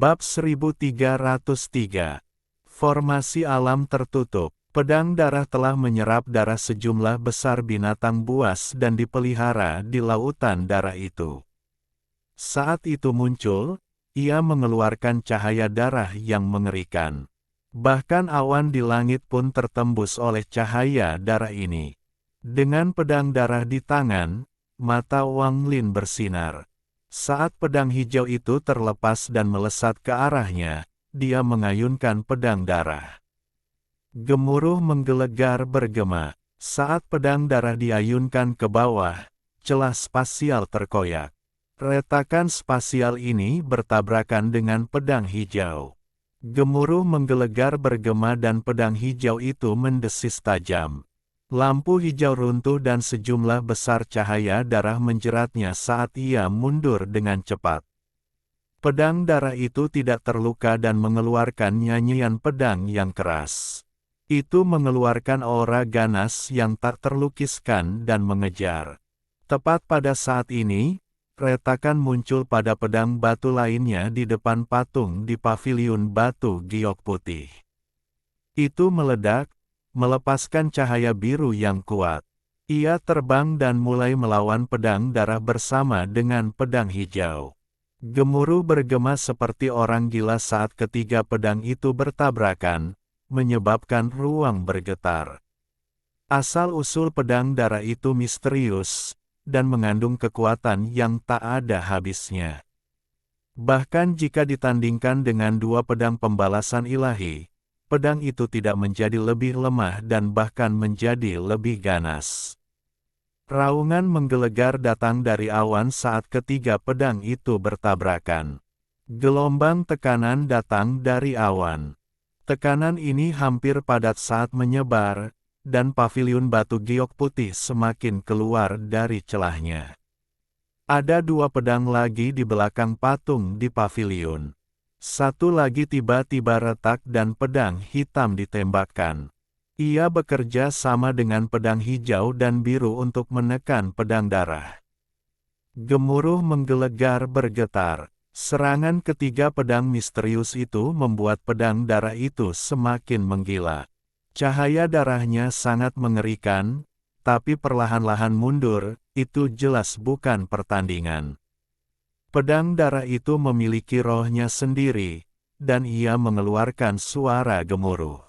Bab 1303. Formasi alam tertutup. Pedang darah telah menyerap darah sejumlah besar binatang buas dan dipelihara di lautan darah itu. Saat itu muncul, ia mengeluarkan cahaya darah yang mengerikan. Bahkan awan di langit pun tertembus oleh cahaya darah ini. Dengan pedang darah di tangan, mata Wang Lin bersinar. Saat pedang hijau itu terlepas dan melesat ke arahnya, dia mengayunkan pedang darah. Gemuruh menggelegar bergema. Saat pedang darah diayunkan ke bawah, celah spasial terkoyak. Retakan spasial ini bertabrakan dengan pedang hijau. Gemuruh menggelegar bergema dan pedang hijau itu mendesis tajam. Lampu hijau runtuh dan sejumlah besar cahaya darah menjeratnya saat ia mundur dengan cepat. Pedang darah itu tidak terluka dan mengeluarkan nyanyian pedang yang keras. Itu mengeluarkan aura ganas yang tak terlukiskan dan mengejar. Tepat pada saat ini, retakan muncul pada pedang batu lainnya di depan patung di paviliun batu giok putih. Itu meledak, melepaskan cahaya biru yang kuat. Ia terbang dan mulai melawan pedang darah bersama dengan pedang hijau. Gemuruh bergema seperti orang gila saat ketiga pedang itu bertabrakan, menyebabkan ruang bergetar. Asal-usul pedang darah itu misterius, dan mengandung kekuatan yang tak ada habisnya. Bahkan jika ditandingkan dengan dua pedang pembalasan ilahi, pedang itu tidak menjadi lebih lemah dan bahkan menjadi lebih ganas. Raungan menggelegar datang dari awan saat ketiga pedang itu bertabrakan. Gelombang tekanan datang dari awan. Tekanan ini hampir padat saat menyebar, dan paviliun batu giok putih semakin keluar dari celahnya. Ada dua pedang lagi di belakang patung di paviliun. Satu lagi tiba-tiba retak dan pedang hitam ditembakkan. Ia bekerja sama dengan pedang hijau dan biru untuk menekan pedang darah. Gemuruh menggelegar bergetar. Serangan ketiga pedang misterius itu membuat pedang darah itu semakin menggila. Cahaya darahnya sangat mengerikan, tapi perlahan-lahan mundur, itu jelas bukan pertandingan. Pedang darah itu memiliki rohnya sendiri, dan ia mengeluarkan suara gemuruh.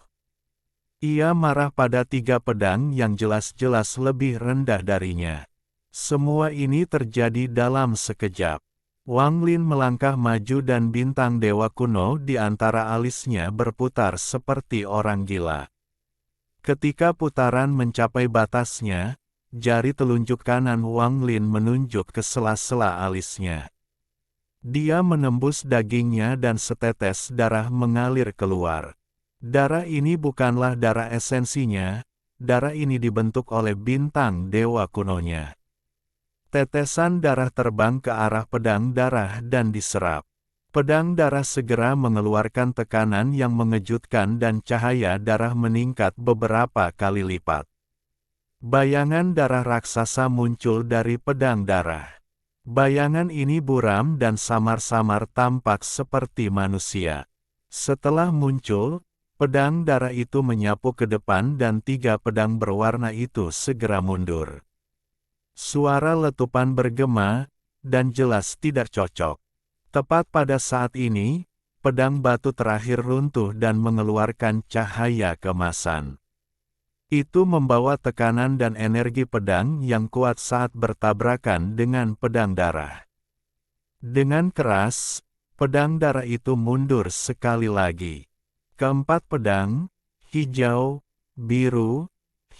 Ia marah pada tiga pedang yang jelas-jelas lebih rendah darinya. Semua ini terjadi dalam sekejap. Wang Lin melangkah maju dan bintang dewa kuno di antara alisnya berputar seperti orang gila. Ketika putaran mencapai batasnya, jari telunjuk kanan Wang Lin menunjuk ke sela-sela alisnya. Dia menembus dagingnya dan setetes darah mengalir keluar. Darah ini bukanlah darah esensinya, darah ini dibentuk oleh bintang dewa kunonya. Tetesan darah terbang ke arah pedang darah dan diserap. Pedang darah segera mengeluarkan tekanan yang mengejutkan dan cahaya darah meningkat beberapa kali lipat. Bayangan darah raksasa muncul dari pedang darah. Bayangan ini buram dan samar-samar tampak seperti manusia. Setelah muncul, pedang darah itu menyapu ke depan dan tiga pedang berwarna itu segera mundur. Suara letupan bergema, dan jelas tidak cocok. Tepat pada saat ini, pedang batu terakhir runtuh dan mengeluarkan cahaya kemasan. Itu membawa tekanan dan energi pedang yang kuat saat bertabrakan dengan pedang darah. Dengan keras, pedang darah itu mundur sekali lagi. Keempat pedang, hijau, biru,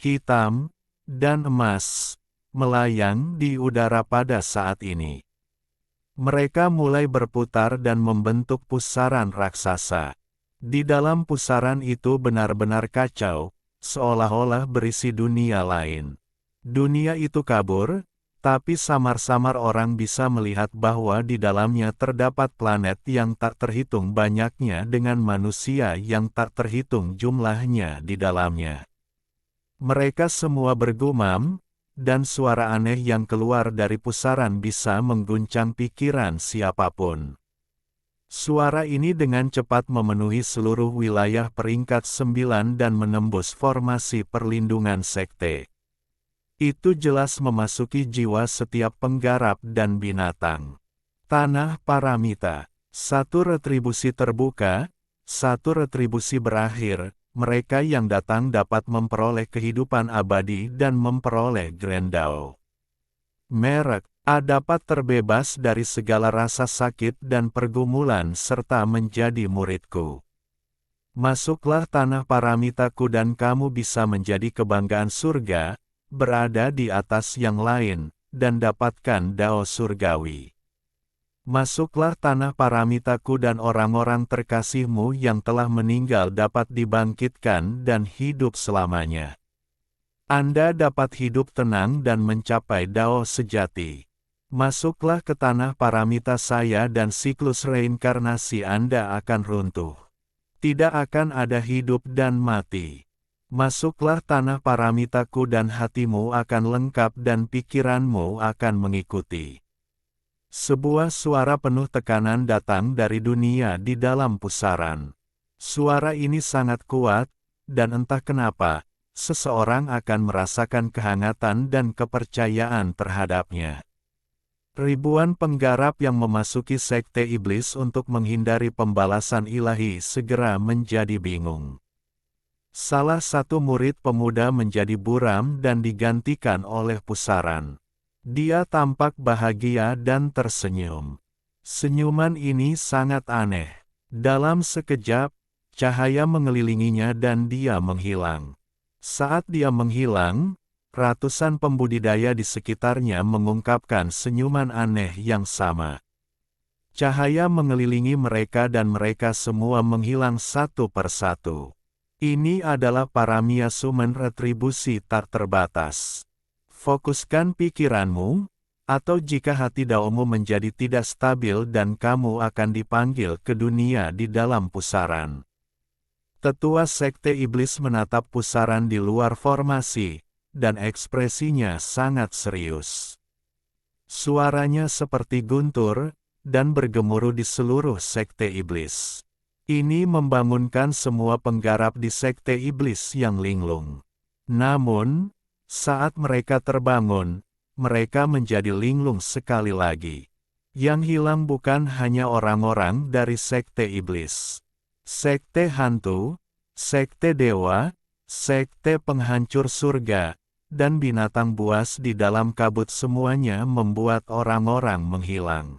hitam, dan emas, melayang di udara pada saat ini. Mereka mulai berputar dan membentuk pusaran raksasa. Di dalam pusaran itu benar-benar kacau, seolah-olah berisi dunia lain. Dunia itu kabur, tapi samar-samar orang bisa melihat bahwa di dalamnya terdapat planet yang tak terhitung banyaknya dengan manusia yang tak terhitung jumlahnya di dalamnya. Mereka semua bergumam, dan suara aneh yang keluar dari pusaran bisa mengguncang pikiran siapapun. Suara ini dengan cepat memenuhi seluruh wilayah peringkat 9 dan menembus formasi perlindungan sekte. Itu jelas memasuki jiwa setiap penggarap dan binatang. Tanah Paramita. Satu retribusi terbuka, satu retribusi berakhir, mereka yang datang dapat memperoleh kehidupan abadi dan memperoleh Grendao. Merek, A dapat terbebas dari segala rasa sakit dan pergumulan serta menjadi muridku. Masuklah tanah paramitaku dan kamu bisa menjadi kebanggaan surga, berada di atas yang lain, dan dapatkan dao surgawi. Masuklah tanah paramitaku dan orang-orang terkasihmu yang telah meninggal dapat dibangkitkan dan hidup selamanya. Anda dapat hidup tenang dan mencapai dao sejati. Masuklah ke tanah paramita saya dan siklus reinkarnasi Anda akan runtuh. Tidak akan ada hidup dan mati. Masuklah tanah paramitaku dan hatimu akan lengkap dan pikiranmu akan mengikuti. Sebuah suara penuh tekanan datang dari dunia di dalam pusaran. Suara ini sangat kuat, dan entah kenapa, seseorang akan merasakan kehangatan dan kepercayaan terhadapnya. Ribuan penggarap yang memasuki sekte iblis untuk menghindari pembalasan ilahi segera menjadi bingung. Salah satu murid pemuda menjadi buram dan digantikan oleh pusaran. Dia tampak bahagia dan tersenyum. Senyuman ini sangat aneh. Dalam sekejap, cahaya mengelilinginya dan dia menghilang. Saat dia menghilang, ratusan pembudidaya di sekitarnya mengungkapkan senyuman aneh yang sama. Cahaya mengelilingi mereka dan mereka semua menghilang satu persatu. Ini adalah paramia sumen retribusi tak terbatas. Fokuskan pikiranmu, atau jika hati daomu menjadi tidak stabil dan kamu akan dipanggil ke dunia di dalam pusaran. Tetua sekte iblis menatap pusaran di luar formasi, dan ekspresinya sangat serius. Suaranya seperti guntur, dan bergemuruh di seluruh sekte iblis. Ini membangunkan semua penggarap di sekte iblis yang linglung. Namun, saat mereka terbangun, mereka menjadi linglung sekali lagi. Yang hilang bukan hanya orang-orang dari sekte iblis. Sekte hantu, sekte dewa, sekte penghancur surga, dan binatang buas di dalam kabut semuanya membuat orang-orang menghilang.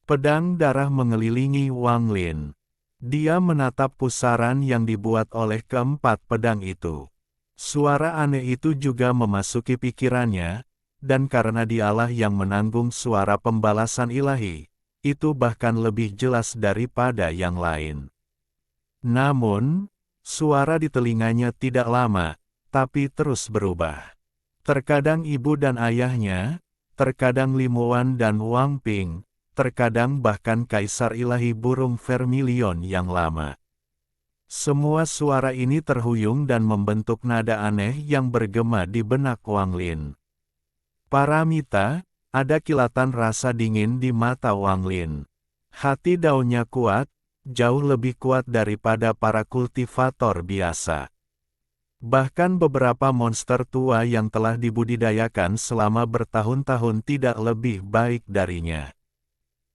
Pedang darah mengelilingi Wang Lin. Dia menatap pusaran yang dibuat oleh keempat pedang itu. Suara aneh itu juga memasuki pikirannya, dan karena dialah yang menanggung suara pembalasan ilahi, itu bahkan lebih jelas daripada yang lain. Namun, suara di telinganya tidak lama, tapi terus berubah. Terkadang ibu dan ayahnya, terkadang Limuan dan Wang Ping, terkadang bahkan kaisar ilahi burung vermilion yang lama. Semua suara ini terhuyung dan membentuk nada aneh yang bergema di benak Wang Lin. Paramita, ada kilatan rasa dingin di mata Wang Lin. Hati daunnya kuat, jauh lebih kuat daripada para kultivator biasa. Bahkan beberapa monster tua yang telah dibudidayakan selama bertahun-tahun tidak lebih baik darinya.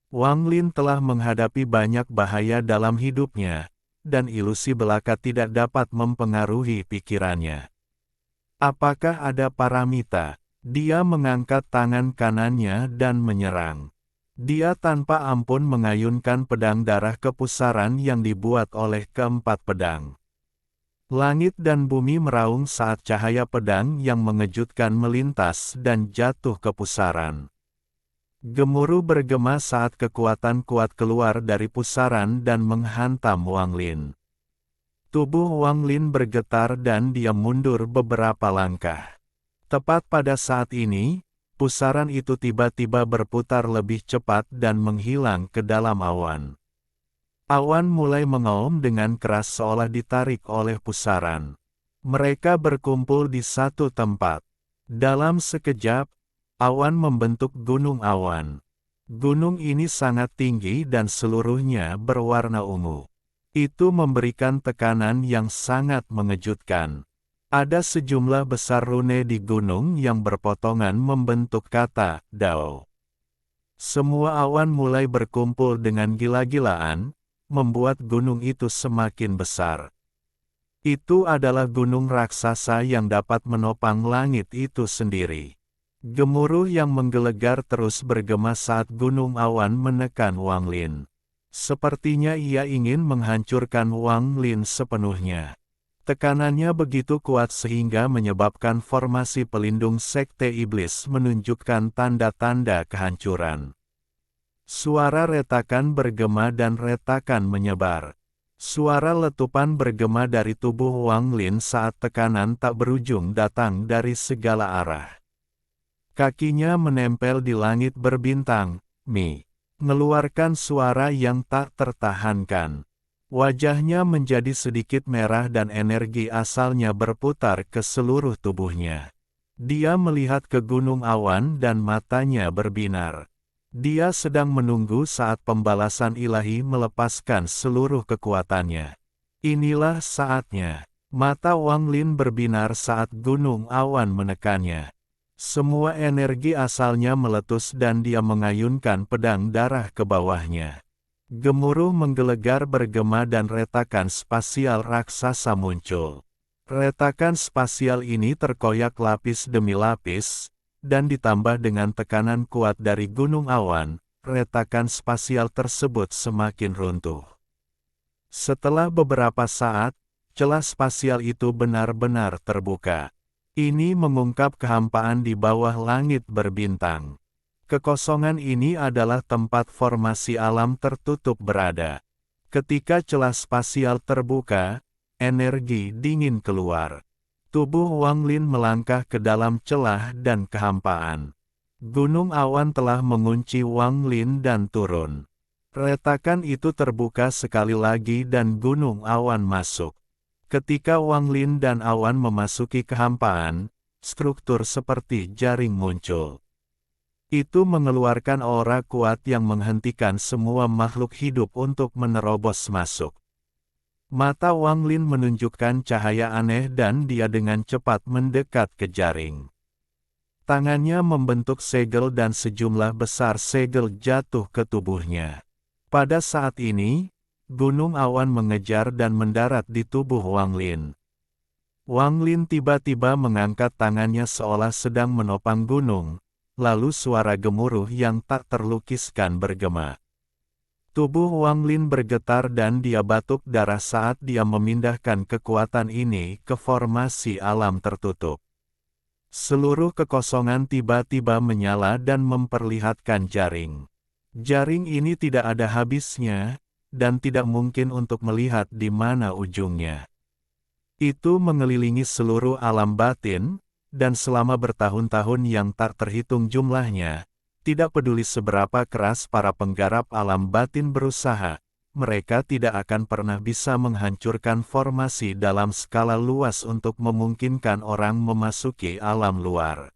Wang Lin telah menghadapi banyak bahaya dalam hidupnya, dan ilusi belaka tidak dapat mempengaruhi pikirannya. Apakah ada paramita? Dia mengangkat tangan kanannya dan menyerang. Dia tanpa ampun mengayunkan pedang darah ke pusaran yang dibuat oleh keempat pedang. Langit dan bumi meraung saat cahaya pedang yang mengejutkan melintas dan jatuh ke pusaran. Gemuruh bergema saat kekuatan kuat keluar dari pusaran dan menghantam Wang Lin. Tubuh Wang Lin bergetar dan dia mundur beberapa langkah. Tepat pada saat ini, pusaran itu tiba-tiba berputar lebih cepat dan menghilang ke dalam awan. Awan mulai mengaum dengan keras seolah ditarik oleh pusaran. Mereka berkumpul di satu tempat. Dalam sekejap, awan membentuk gunung awan. Gunung ini sangat tinggi dan seluruhnya berwarna ungu. Itu memberikan tekanan yang sangat mengejutkan. Ada sejumlah besar rune di gunung yang berpotongan membentuk kata Dao. Semua awan mulai berkumpul dengan gila-gilaan, membuat gunung itu semakin besar. Itu adalah gunung raksasa yang dapat menopang langit itu sendiri. Gemuruh yang menggelegar terus bergema saat gunung awan menekan Wang Lin. Sepertinya ia ingin menghancurkan Wang Lin sepenuhnya. Tekanannya begitu kuat sehingga menyebabkan formasi pelindung Sekte Iblis menunjukkan tanda-tanda kehancuran. Suara retakan bergema dan retakan menyebar. Suara letupan bergema dari tubuh Wang Lin saat tekanan tak berujung datang dari segala arah. Kakinya menempel di langit berbintang, mengeluarkan suara yang tak tertahankan. Wajahnya menjadi sedikit merah dan energi asalnya berputar ke seluruh tubuhnya. Dia melihat ke gunung awan dan matanya berbinar. Dia sedang menunggu saat pembalasan ilahi melepaskan seluruh kekuatannya. Inilah saatnya. Mata Wang Lin berbinar saat gunung awan menekannya. Semua energi asalnya meletus dan dia mengayunkan pedang darah ke bawahnya. Gemuruh menggelegar bergema dan retakan spasial raksasa muncul. Retakan spasial ini terkoyak lapis demi lapis, dan ditambah dengan tekanan kuat dari gunung awan, retakan spasial tersebut semakin runtuh. Setelah beberapa saat, celah spasial itu benar-benar terbuka. Ini mengungkap kehampaan di bawah langit berbintang. Kekosongan ini adalah tempat formasi alam tertutup berada. Ketika celah spasial terbuka, energi dingin keluar. Tubuh Wang Lin melangkah ke dalam celah dan kehampaan. Gunung awan telah mengunci Wang Lin dan turun. Retakan itu terbuka sekali lagi dan gunung awan masuk. Ketika Wang Lin dan awan memasuki kehampaan, struktur seperti jaring muncul. Itu mengeluarkan aura kuat yang menghentikan semua makhluk hidup untuk menerobos masuk. Mata Wang Lin menunjukkan cahaya aneh dan dia dengan cepat mendekat ke jaring. Tangannya membentuk segel dan sejumlah besar segel jatuh ke tubuhnya. Pada saat ini, gunung awan mengejar dan mendarat di tubuh Wang Lin. Wang Lin tiba-tiba mengangkat tangannya seolah sedang menopang gunung, lalu suara gemuruh yang tak terlukiskan bergema. Tubuh Wang Lin bergetar dan dia batuk darah saat dia memindahkan kekuatan ini ke formasi alam tertutup. Seluruh kekosongan tiba-tiba menyala dan memperlihatkan jaring. Jaring ini tidak ada habisnya, dan tidak mungkin untuk melihat di mana ujungnya. Itu mengelilingi seluruh alam batin, dan selama bertahun-tahun yang tak terhitung jumlahnya, tidak peduli seberapa keras para penggarap alam batin berusaha, mereka tidak akan pernah bisa menghancurkan formasi dalam skala luas untuk memungkinkan orang memasuki alam luar.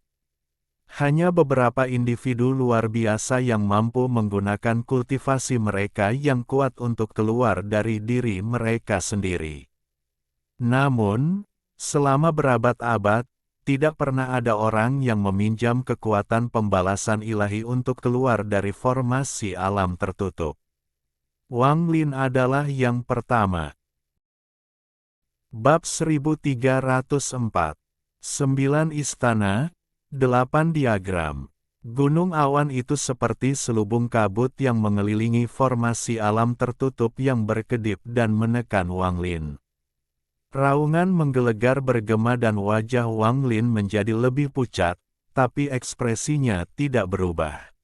Hanya beberapa individu luar biasa yang mampu menggunakan kultivasi mereka yang kuat untuk keluar dari diri mereka sendiri. Namun, selama berabad-abad, tidak pernah ada orang yang meminjam kekuatan pembalasan ilahi untuk keluar dari formasi alam tertutup. Wang Lin adalah yang pertama. Bab 1304. 9 istana, 8 diagram. Gunung awan itu seperti selubung kabut yang mengelilingi formasi alam tertutup yang berkedip dan menekan Wang Lin. Raungan menggelegar bergema dan wajah Wang Lin menjadi lebih pucat, tapi ekspresinya tidak berubah.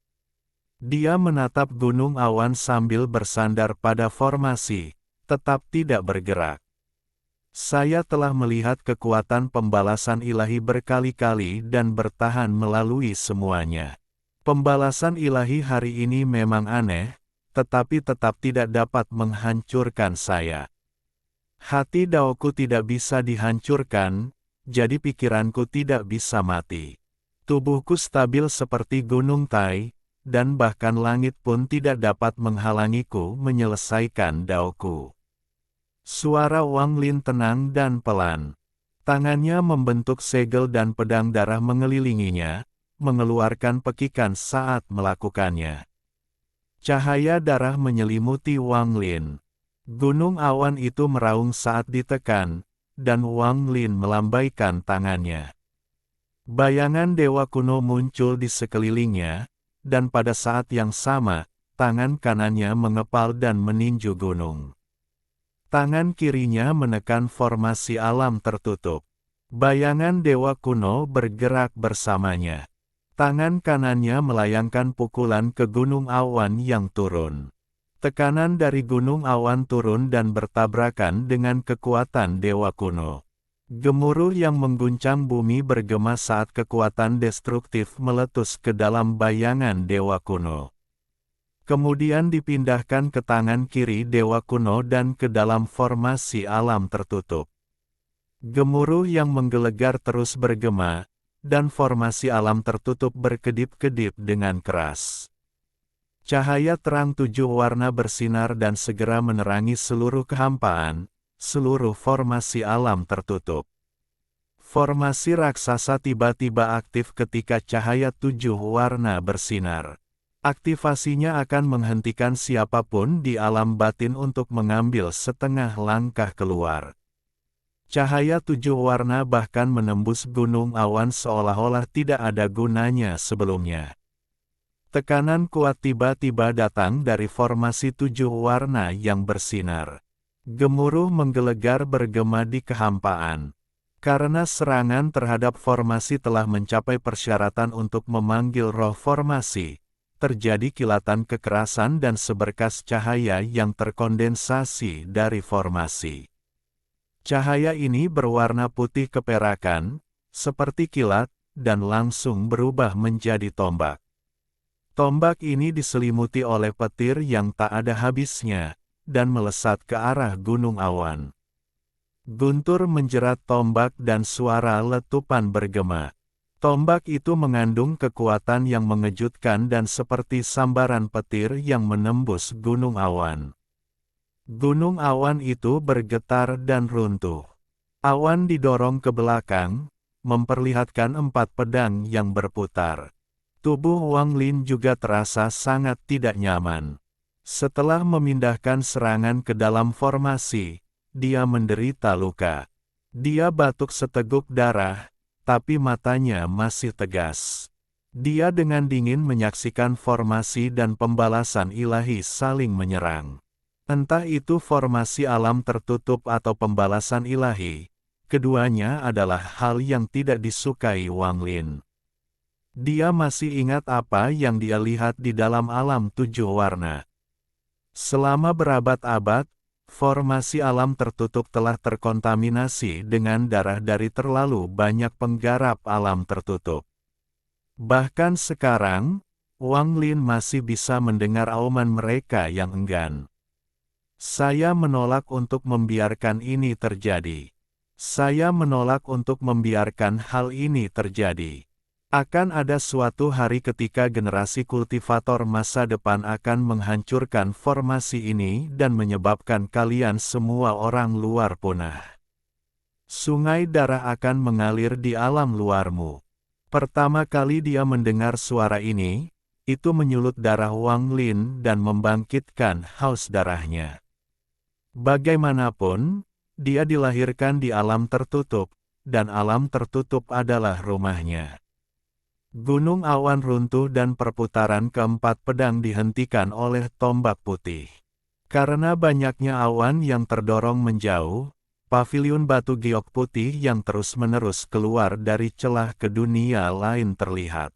Dia menatap gunung awan sambil bersandar pada formasi, tetap tidak bergerak. Saya telah melihat kekuatan pembalasan ilahi berkali-kali dan bertahan melalui semuanya. Pembalasan ilahi hari ini memang aneh, tetapi tetap tidak dapat menghancurkan saya. Hati Daoku tidak bisa dihancurkan, jadi pikiranku tidak bisa mati. Tubuhku stabil seperti gunung Tai, dan bahkan langit pun tidak dapat menghalangiku menyelesaikan daoku. Suara Wang Lin tenang dan pelan. Tangannya membentuk segel dan pedang darah mengelilinginya, mengeluarkan pekikan saat melakukannya. Cahaya darah menyelimuti Wang Lin. Gunung awan itu meraung saat ditekan, dan Wang Lin melambaikan tangannya. Bayangan dewa kuno muncul di sekelilingnya, dan pada saat yang sama, tangan kanannya mengepal dan meninju gunung. Tangan kirinya menekan formasi alam tertutup. Bayangan dewa kuno bergerak bersamanya. Tangan kanannya melayangkan pukulan ke gunung awan yang turun. Tekanan dari gunung awan turun dan bertabrakan dengan kekuatan dewa kuno. Gemuruh yang mengguncang bumi bergema saat kekuatan destruktif meletus ke dalam bayangan dewa kuno. Kemudian dipindahkan ke tangan kiri dewa kuno dan ke dalam formasi alam tertutup. Gemuruh yang menggelegar terus bergema, dan formasi alam tertutup berkedip-kedip dengan keras. Cahaya terang 7 warna bersinar dan segera menerangi seluruh kehampaan, seluruh formasi alam tertutup. Formasi raksasa tiba-tiba aktif ketika cahaya 7 warna bersinar. Aktivasinya akan menghentikan siapapun di alam batin untuk mengambil setengah langkah keluar. Cahaya 7 warna bahkan menembus gunung awan seolah-olah tidak ada gunanya sebelumnya. Tekanan kuat tiba-tiba datang dari formasi 7 warna yang bersinar. Gemuruh menggelegar bergema di kehampaan. Karena serangan terhadap formasi telah mencapai persyaratan untuk memanggil roh formasi, terjadi kilatan kekerasan dan seberkas cahaya yang terkondensasi dari formasi. Cahaya ini berwarna putih keperakan, seperti kilat, dan langsung berubah menjadi tombak. Tombak ini diselimuti oleh petir yang tak ada habisnya, dan melesat ke arah gunung awan. Guntur menjerat tombak dan suara letupan bergema. Tombak itu mengandung kekuatan yang mengejutkan dan seperti sambaran petir yang menembus gunung awan. Gunung awan itu bergetar dan runtuh. Awan didorong ke belakang, memperlihatkan 4 pedang yang berputar. Tubuh Wang Lin juga terasa sangat tidak nyaman. Setelah memindahkan serangan ke dalam formasi, dia menderita luka. Dia batuk seteguk darah, tapi matanya masih tegas. Dia dengan dingin menyaksikan formasi dan pembalasan ilahi saling menyerang. Entah itu formasi alam tertutup atau pembalasan ilahi, keduanya adalah hal yang tidak disukai Wang Lin. Dia masih ingat apa yang dia lihat di dalam alam 7 warna. Selama berabad-abad, formasi alam tertutup telah terkontaminasi dengan darah dari terlalu banyak penggarap alam tertutup. Bahkan sekarang, Wang Lin masih bisa mendengar auman mereka yang enggan. Saya menolak untuk membiarkan ini terjadi. Saya menolak untuk membiarkan hal ini terjadi. Akan ada suatu hari ketika generasi kultivator masa depan akan menghancurkan formasi ini dan menyebabkan kalian semua orang luar punah. Sungai darah akan mengalir di alam luarmu. Pertama kali dia mendengar suara ini, itu menyulut darah Wang Lin dan membangkitkan haus darahnya. Bagaimanapun, dia dilahirkan di alam tertutup, dan alam tertutup adalah rumahnya. Gunung awan runtuh dan perputaran keempat pedang dihentikan oleh tombak putih. Karena banyaknya awan yang terdorong menjauh, paviliun batu giok putih yang terus-menerus keluar dari celah ke dunia lain terlihat.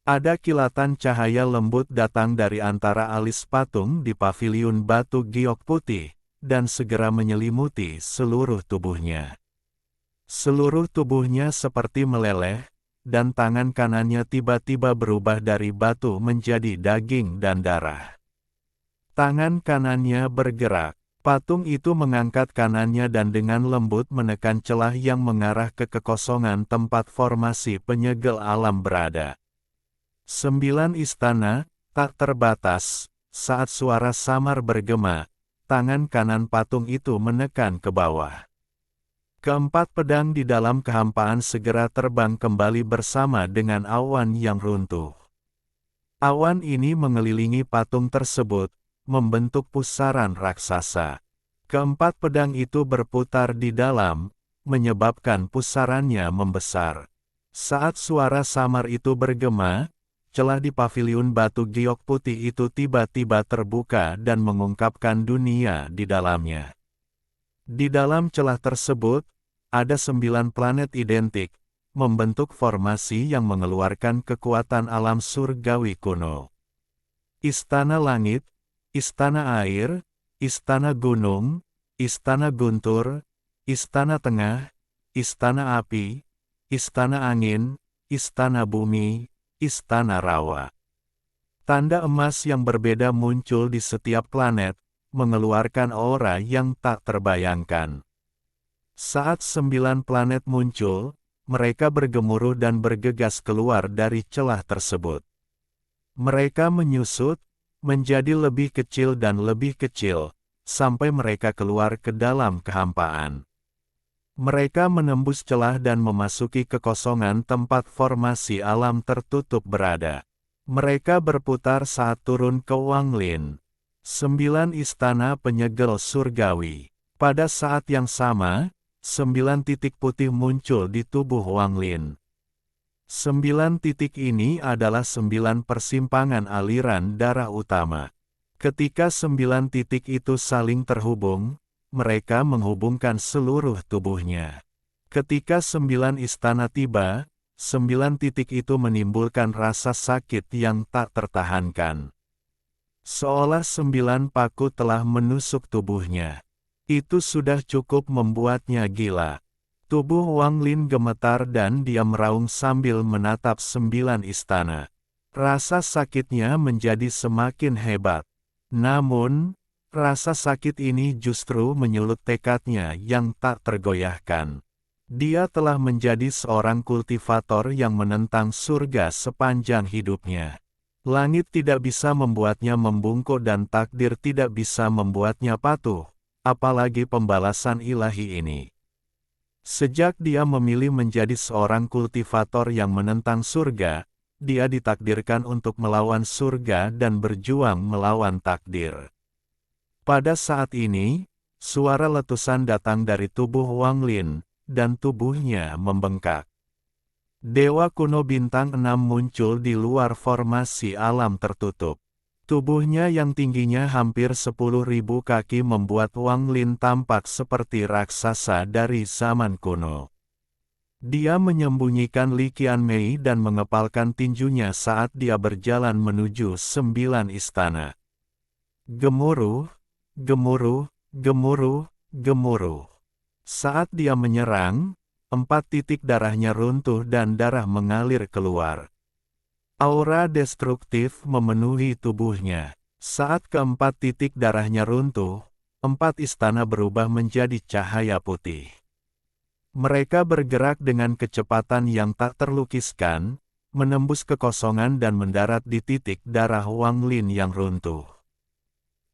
Ada kilatan cahaya lembut datang dari antara alis patung di paviliun batu giok putih, dan segera menyelimuti seluruh tubuhnya. Seluruh tubuhnya seperti meleleh, dan tangan kanannya tiba-tiba berubah dari batu menjadi daging dan darah. Tangan kanannya bergerak. Patung itu mengangkat kanannya dan dengan lembut menekan celah yang mengarah ke kekosongan tempat formasi penyegel alam berada. 9 istana, tak terbatas. Saat suara samar bergema, tangan kanan patung itu menekan ke bawah. Keempat pedang di dalam kehampaan segera terbang kembali bersama dengan awan yang runtuh. Awan ini mengelilingi patung tersebut, membentuk pusaran raksasa. Keempat pedang itu berputar di dalam, menyebabkan pusarannya membesar. Saat suara samar itu bergema, celah di paviliun batu giok putih itu tiba-tiba terbuka dan mengungkapkan dunia di dalamnya. Di dalam celah tersebut, ada 9 planet identik, membentuk formasi yang mengeluarkan kekuatan alam surgawi kuno. Istana Langit, Istana Air, Istana Gunung, Istana Guntur, Istana Tengah, Istana Api, Istana Angin, Istana Bumi, Istana Rawa. Tanda emas yang berbeda muncul di setiap planet, mengeluarkan aura yang tak terbayangkan. Saat 9 planet muncul, mereka bergemuruh dan bergegas keluar dari celah tersebut. Mereka menyusut, menjadi lebih kecil dan lebih kecil, sampai mereka keluar ke dalam kehampaan. Mereka menembus celah dan memasuki kekosongan tempat formasi alam tertutup berada. Mereka berputar saat turun ke Wanglin. 9 istana penyegel surgawi. Pada saat yang sama, 9 titik putih muncul di tubuh Wanglin. 9 titik ini adalah 9 persimpangan aliran darah utama. Ketika 9 titik itu saling terhubung, mereka menghubungkan seluruh tubuhnya. Ketika 9 istana tiba, 9 titik itu menimbulkan rasa sakit yang tak tertahankan. Seolah 9 paku telah menusuk tubuhnya. Itu sudah cukup membuatnya gila. Tubuh Wanglin gemetar dan dia meraung sambil menatap 9 istana. Rasa sakitnya menjadi semakin hebat. Namun, rasa sakit ini justru menyulut tekadnya yang tak tergoyahkan. Dia telah menjadi seorang kultivator yang menentang surga sepanjang hidupnya. Langit tidak bisa membuatnya membungkuk dan takdir tidak bisa membuatnya patuh, apalagi pembalasan ilahi ini. Sejak dia memilih menjadi seorang kultivator yang menentang surga, dia ditakdirkan untuk melawan surga dan berjuang melawan takdir. Pada saat ini, suara letusan datang dari tubuh Wanglin, dan tubuhnya membengkak. Dewa kuno bintang 6 muncul di luar formasi alam tertutup. Tubuhnya yang tingginya hampir 10.000 kaki membuat Wanglin tampak seperti raksasa dari zaman kuno. Dia menyembunyikan Li Qianmei dan mengepalkan tinjunya saat dia berjalan menuju 9 istana. Gemuruh, gemuruh, gemuruh, gemuruh. Saat dia menyerang, 4 titik darahnya runtuh dan darah mengalir keluar. Aura destruktif memenuhi tubuhnya. Saat keempat titik darahnya runtuh, 4 istana berubah menjadi cahaya putih. Mereka bergerak dengan kecepatan yang tak terlukiskan, menembus kekosongan dan mendarat di titik darah Wanglin yang runtuh.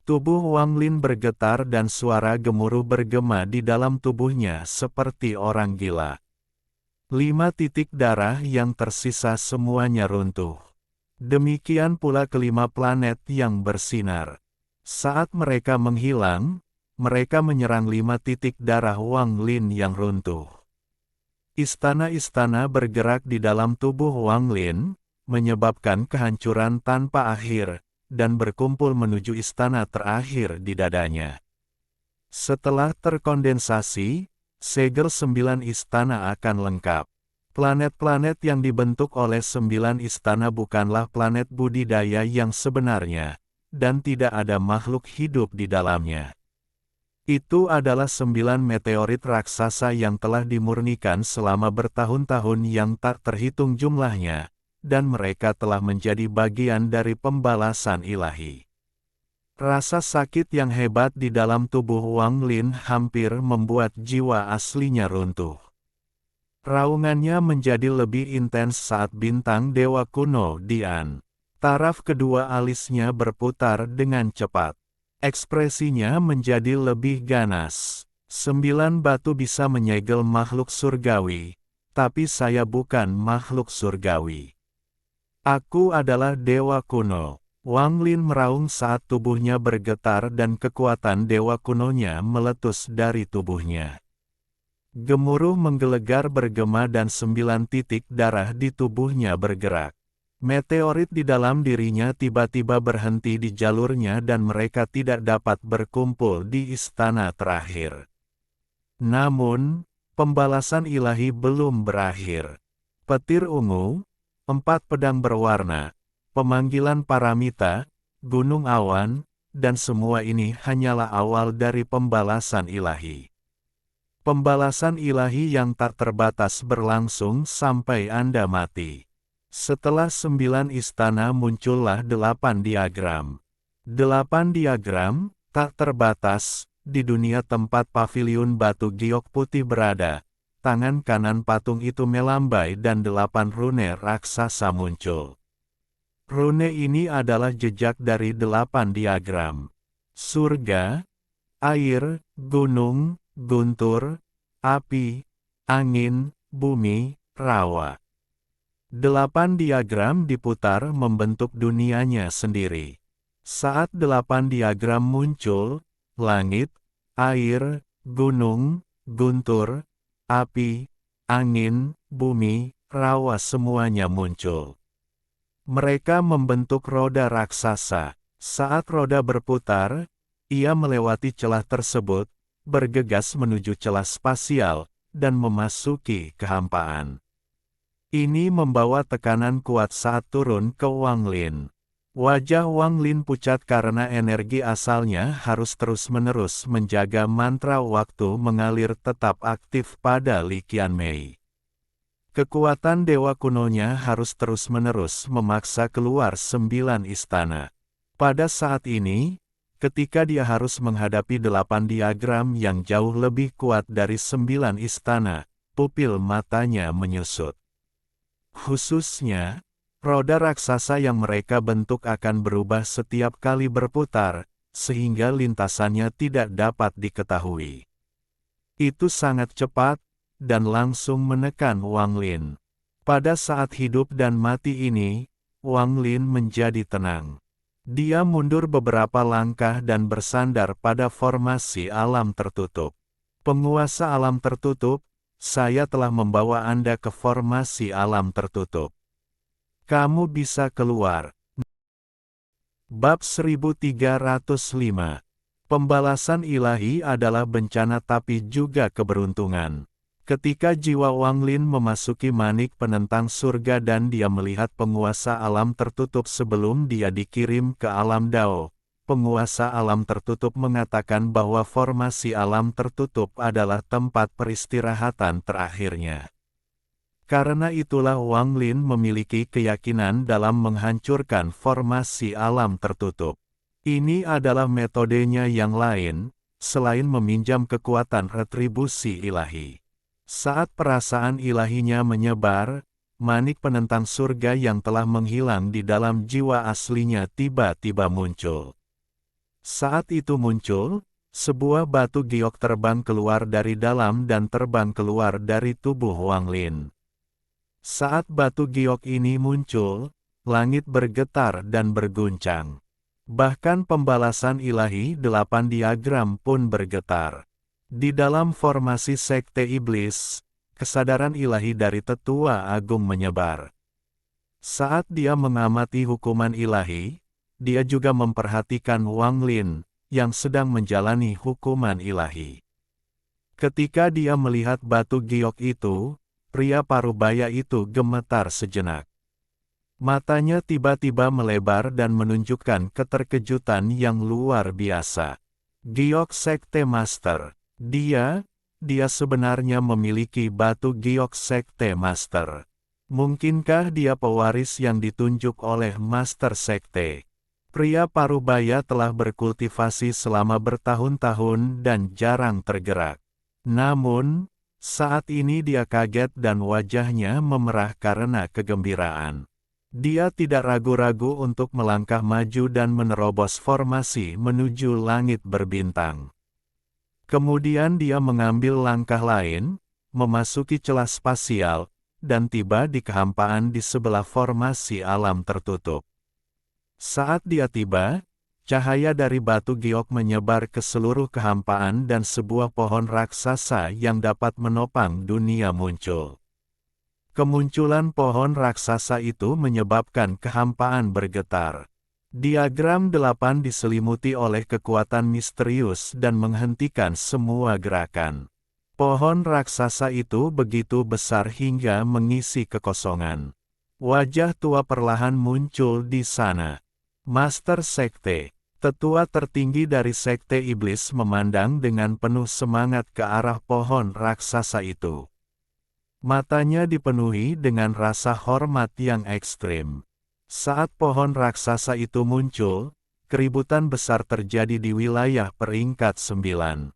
Tubuh Wanglin bergetar dan suara gemuruh bergema di dalam tubuhnya seperti orang gila. 5 titik darah yang tersisa semuanya runtuh. Demikian pula kelima planet yang bersinar. Saat mereka menghilang, mereka menyerang 5 titik darah Wanglin yang runtuh. Istana-istana bergerak di dalam tubuh Wanglin, menyebabkan kehancuran tanpa akhir, dan berkumpul menuju istana terakhir di dadanya. Setelah terkondensasi, segel 9 istana akan lengkap. Planet-planet yang dibentuk oleh 9 istana bukanlah planet budidaya yang sebenarnya, dan tidak ada makhluk hidup di dalamnya. Itu adalah 9 meteorit raksasa yang telah dimurnikan selama bertahun-tahun yang tak terhitung jumlahnya, dan mereka telah menjadi bagian dari pembalasan ilahi. Rasa sakit yang hebat di dalam tubuh Wanglin hampir membuat jiwa aslinya runtuh. Raungannya menjadi lebih intens saat bintang dewa kuno Dian. Taraf kedua alisnya berputar dengan cepat. Ekspresinya menjadi lebih ganas. 9 batu bisa menyegel makhluk surgawi, tapi saya bukan makhluk surgawi. Aku adalah dewa kuno. Wang Lin meraung saat tubuhnya bergetar dan kekuatan dewa kunonya meletus dari tubuhnya. Gemuruh menggelegar bergema dan 9 titik darah di tubuhnya bergerak. Meteorit di dalam dirinya tiba-tiba berhenti di jalurnya dan mereka tidak dapat berkumpul di istana terakhir. Namun, pembalasan ilahi belum berakhir. Petir ungu, 4 pedang berwarna, pemanggilan paramita, gunung awan, dan semua ini hanyalah awal dari pembalasan ilahi. Pembalasan ilahi yang tak terbatas berlangsung sampai Anda mati. Setelah 9 istana muncullah 8 diagram. 8 diagram, tak terbatas, di dunia tempat paviliun batu giok putih berada. Tangan kanan patung itu melambai dan 8 rune raksasa muncul. Rune ini adalah jejak dari 8 diagram. Surga, air, gunung, guntur, api, angin, bumi, rawa. 8 diagram diputar membentuk dunianya sendiri. Saat 8 diagram muncul, langit, air, gunung, guntur, api, angin, bumi, rawa semuanya muncul. Mereka membentuk roda raksasa. Saat roda berputar, ia melewati celah tersebut, bergegas menuju celah spasial, dan memasuki kehampaan. Ini membawa tekanan kuat saat turun ke Wang Lin. Wajah Wang Lin pucat karena energi asalnya harus terus-menerus menjaga mantra waktu mengalir tetap aktif pada Li Qianmei. Kekuatan dewa kunonya harus terus-menerus memaksa keluar 9 istana. Pada saat ini, ketika dia harus menghadapi 8 diagram yang jauh lebih kuat dari 9 istana, pupil matanya menyusut. Khususnya, roda raksasa yang mereka bentuk akan berubah setiap kali berputar, sehingga lintasannya tidak dapat diketahui. Itu sangat cepat, dan langsung menekan Wang Lin. Pada saat hidup dan mati ini, Wang Lin menjadi tenang. Dia mundur beberapa langkah dan bersandar pada formasi alam tertutup. Penguasa alam tertutup, saya telah membawa Anda ke formasi alam tertutup. Kamu bisa keluar. Bab 1305. Pembalasan ilahi adalah bencana tapi juga keberuntungan. Ketika jiwa Wang Lin memasuki manik penentang surga dan dia melihat penguasa alam tertutup sebelum dia dikirim ke alam Dao, penguasa alam tertutup mengatakan bahwa formasi alam tertutup adalah tempat peristirahatan terakhirnya. Karena itulah Wang Lin memiliki keyakinan dalam menghancurkan formasi alam tertutup. Ini adalah metodenya yang lain, selain meminjam kekuatan retribusi ilahi. Saat perasaan ilahinya menyebar, manik penentang surga yang telah menghilang di dalam jiwa aslinya tiba-tiba muncul. Saat itu muncul, sebuah batu giok terbang keluar dari dalam dan terbang keluar dari tubuh Wang Lin. Saat batu giok ini muncul, langit bergetar dan berguncang. Bahkan pembalasan ilahi 8 diagram pun bergetar. Di dalam formasi sekte iblis, kesadaran ilahi dari tetua agung menyebar. Saat dia mengamati hukuman ilahi, dia juga memperhatikan Wang Lin, yang sedang menjalani hukuman ilahi. Ketika dia melihat batu giok itu, pria parubaya itu gemetar sejenak. Matanya tiba-tiba melebar dan menunjukkan keterkejutan yang luar biasa. Giok Sekte Master. Dia sebenarnya memiliki batu giok Sekte Master. Mungkinkah dia pewaris yang ditunjuk oleh Master Sekte? Pria parubaya telah berkultivasi selama bertahun-tahun dan jarang tergerak. Namun, Saat ini dia kaget dan wajahnya memerah karena kegembiraan. Dia tidak ragu-ragu untuk melangkah maju dan menerobos formasi menuju langit berbintang. Kemudian dia mengambil langkah lain, memasuki celah spasial, dan tiba di kehampaan di sebelah formasi alam tertutup. Saat dia tiba, cahaya dari batu giok menyebar ke seluruh kehampaan dan sebuah pohon raksasa yang dapat menopang dunia muncul. Kemunculan pohon raksasa itu menyebabkan kehampaan bergetar. Diagram 8 diselimuti oleh kekuatan misterius dan menghentikan semua gerakan. Pohon raksasa itu begitu besar hingga mengisi kekosongan. Wajah tua perlahan muncul di sana. Master Sekte, tetua tertinggi dari Sekte Iblis memandang dengan penuh semangat ke arah pohon raksasa itu. Matanya dipenuhi dengan rasa hormat yang ekstrim. Saat pohon raksasa itu muncul, keributan besar terjadi di wilayah peringkat 9.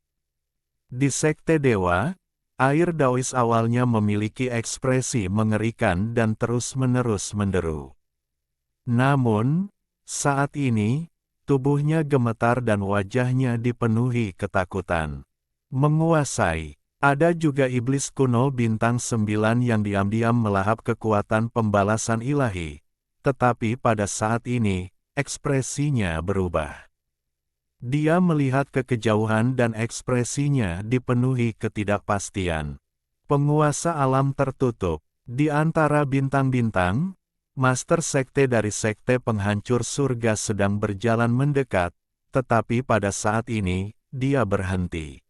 Di Sekte Dewa, air Daois awalnya memiliki ekspresi mengerikan dan terus-menerus menderu. Namun, saat ini, tubuhnya gemetar dan wajahnya dipenuhi ketakutan. Menguasai. Ada juga iblis kuno bintang 9 yang diam-diam melahap kekuatan pembalasan ilahi. Tetapi pada saat ini, ekspresinya berubah. Dia melihat ke kejauhan dan ekspresinya dipenuhi ketidakpastian. Penguasa alam tertutup. Di antara bintang-bintang, Master Sekte dari Sekte Penghancur Surga sedang berjalan mendekat, tetapi pada saat ini, dia berhenti.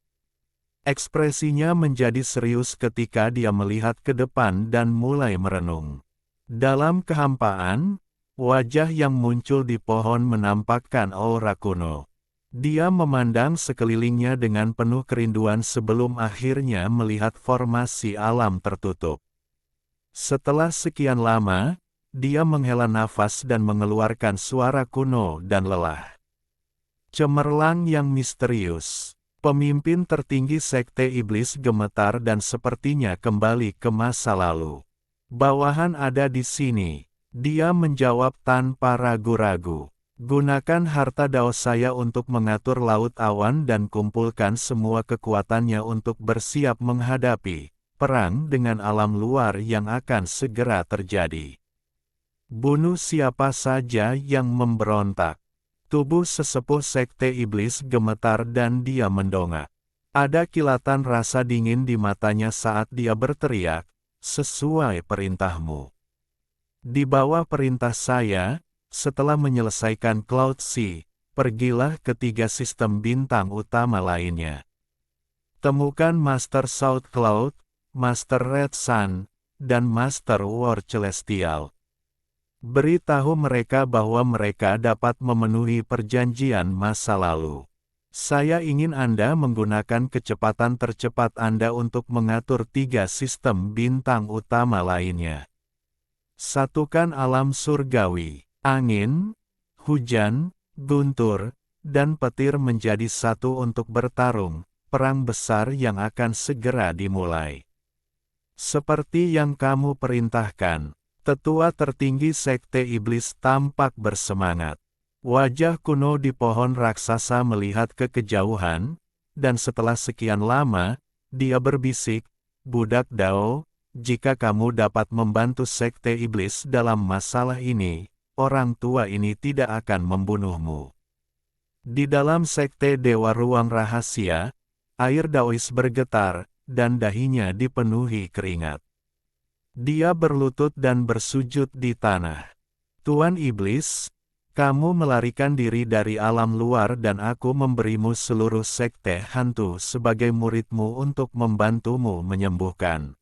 Ekspresinya menjadi serius ketika dia melihat ke depan dan mulai merenung. Dalam kehampaan, wajah yang muncul di pohon menampakkan aura kuno. Dia memandang sekelilingnya dengan penuh kerinduan sebelum akhirnya melihat formasi alam tertutup. Setelah sekian lama, dia menghela nafas dan mengeluarkan suara kuno dan lelah. Cemerlang yang misterius. Pemimpin tertinggi Sekte Iblis gemetar dan sepertinya kembali ke masa lalu. Bawahan ada di sini. Dia menjawab tanpa ragu-ragu. Gunakan harta Dao saya untuk mengatur laut awan dan kumpulkan semua kekuatannya untuk bersiap menghadapi perang dengan alam luar yang akan segera terjadi. Bunuh siapa saja yang memberontak. Tubuh sesepuh Sekte Iblis gemetar dan dia mendongak. Ada kilatan rasa dingin di matanya saat dia berteriak, "Sesuai perintahmu." Di bawah perintah saya, setelah menyelesaikan Cloud Sea, pergilah ke 3 sistem bintang utama lainnya. Temukan Master South Cloud, Master Red Sun, dan Master War Celestial. Beritahu mereka bahwa mereka dapat memenuhi perjanjian masa lalu. Saya ingin Anda menggunakan kecepatan tercepat Anda untuk mengatur 3 sistem bintang utama lainnya. Satukan alam surgawi, angin, hujan, guntur, dan petir menjadi satu untuk bertarung, perang besar yang akan segera dimulai. Seperti yang kamu perintahkan. Tetua tertinggi Sekte Iblis tampak bersemangat. Wajah kuno di pohon raksasa melihat ke kejauhan, dan setelah sekian lama, dia berbisik, "Budak Dao, jika kamu dapat membantu Sekte Iblis dalam masalah ini, orang tua ini tidak akan membunuhmu." Di dalam Sekte Dewa Ruang Rahasia, air Daois bergetar, dan dahinya dipenuhi keringat. Dia berlutut dan bersujud di tanah. "Tuan Iblis, kamu melarikan diri dari alam luar dan aku memberimu seluruh sekte hantu sebagai muridmu untuk membantumu menyembuhkan.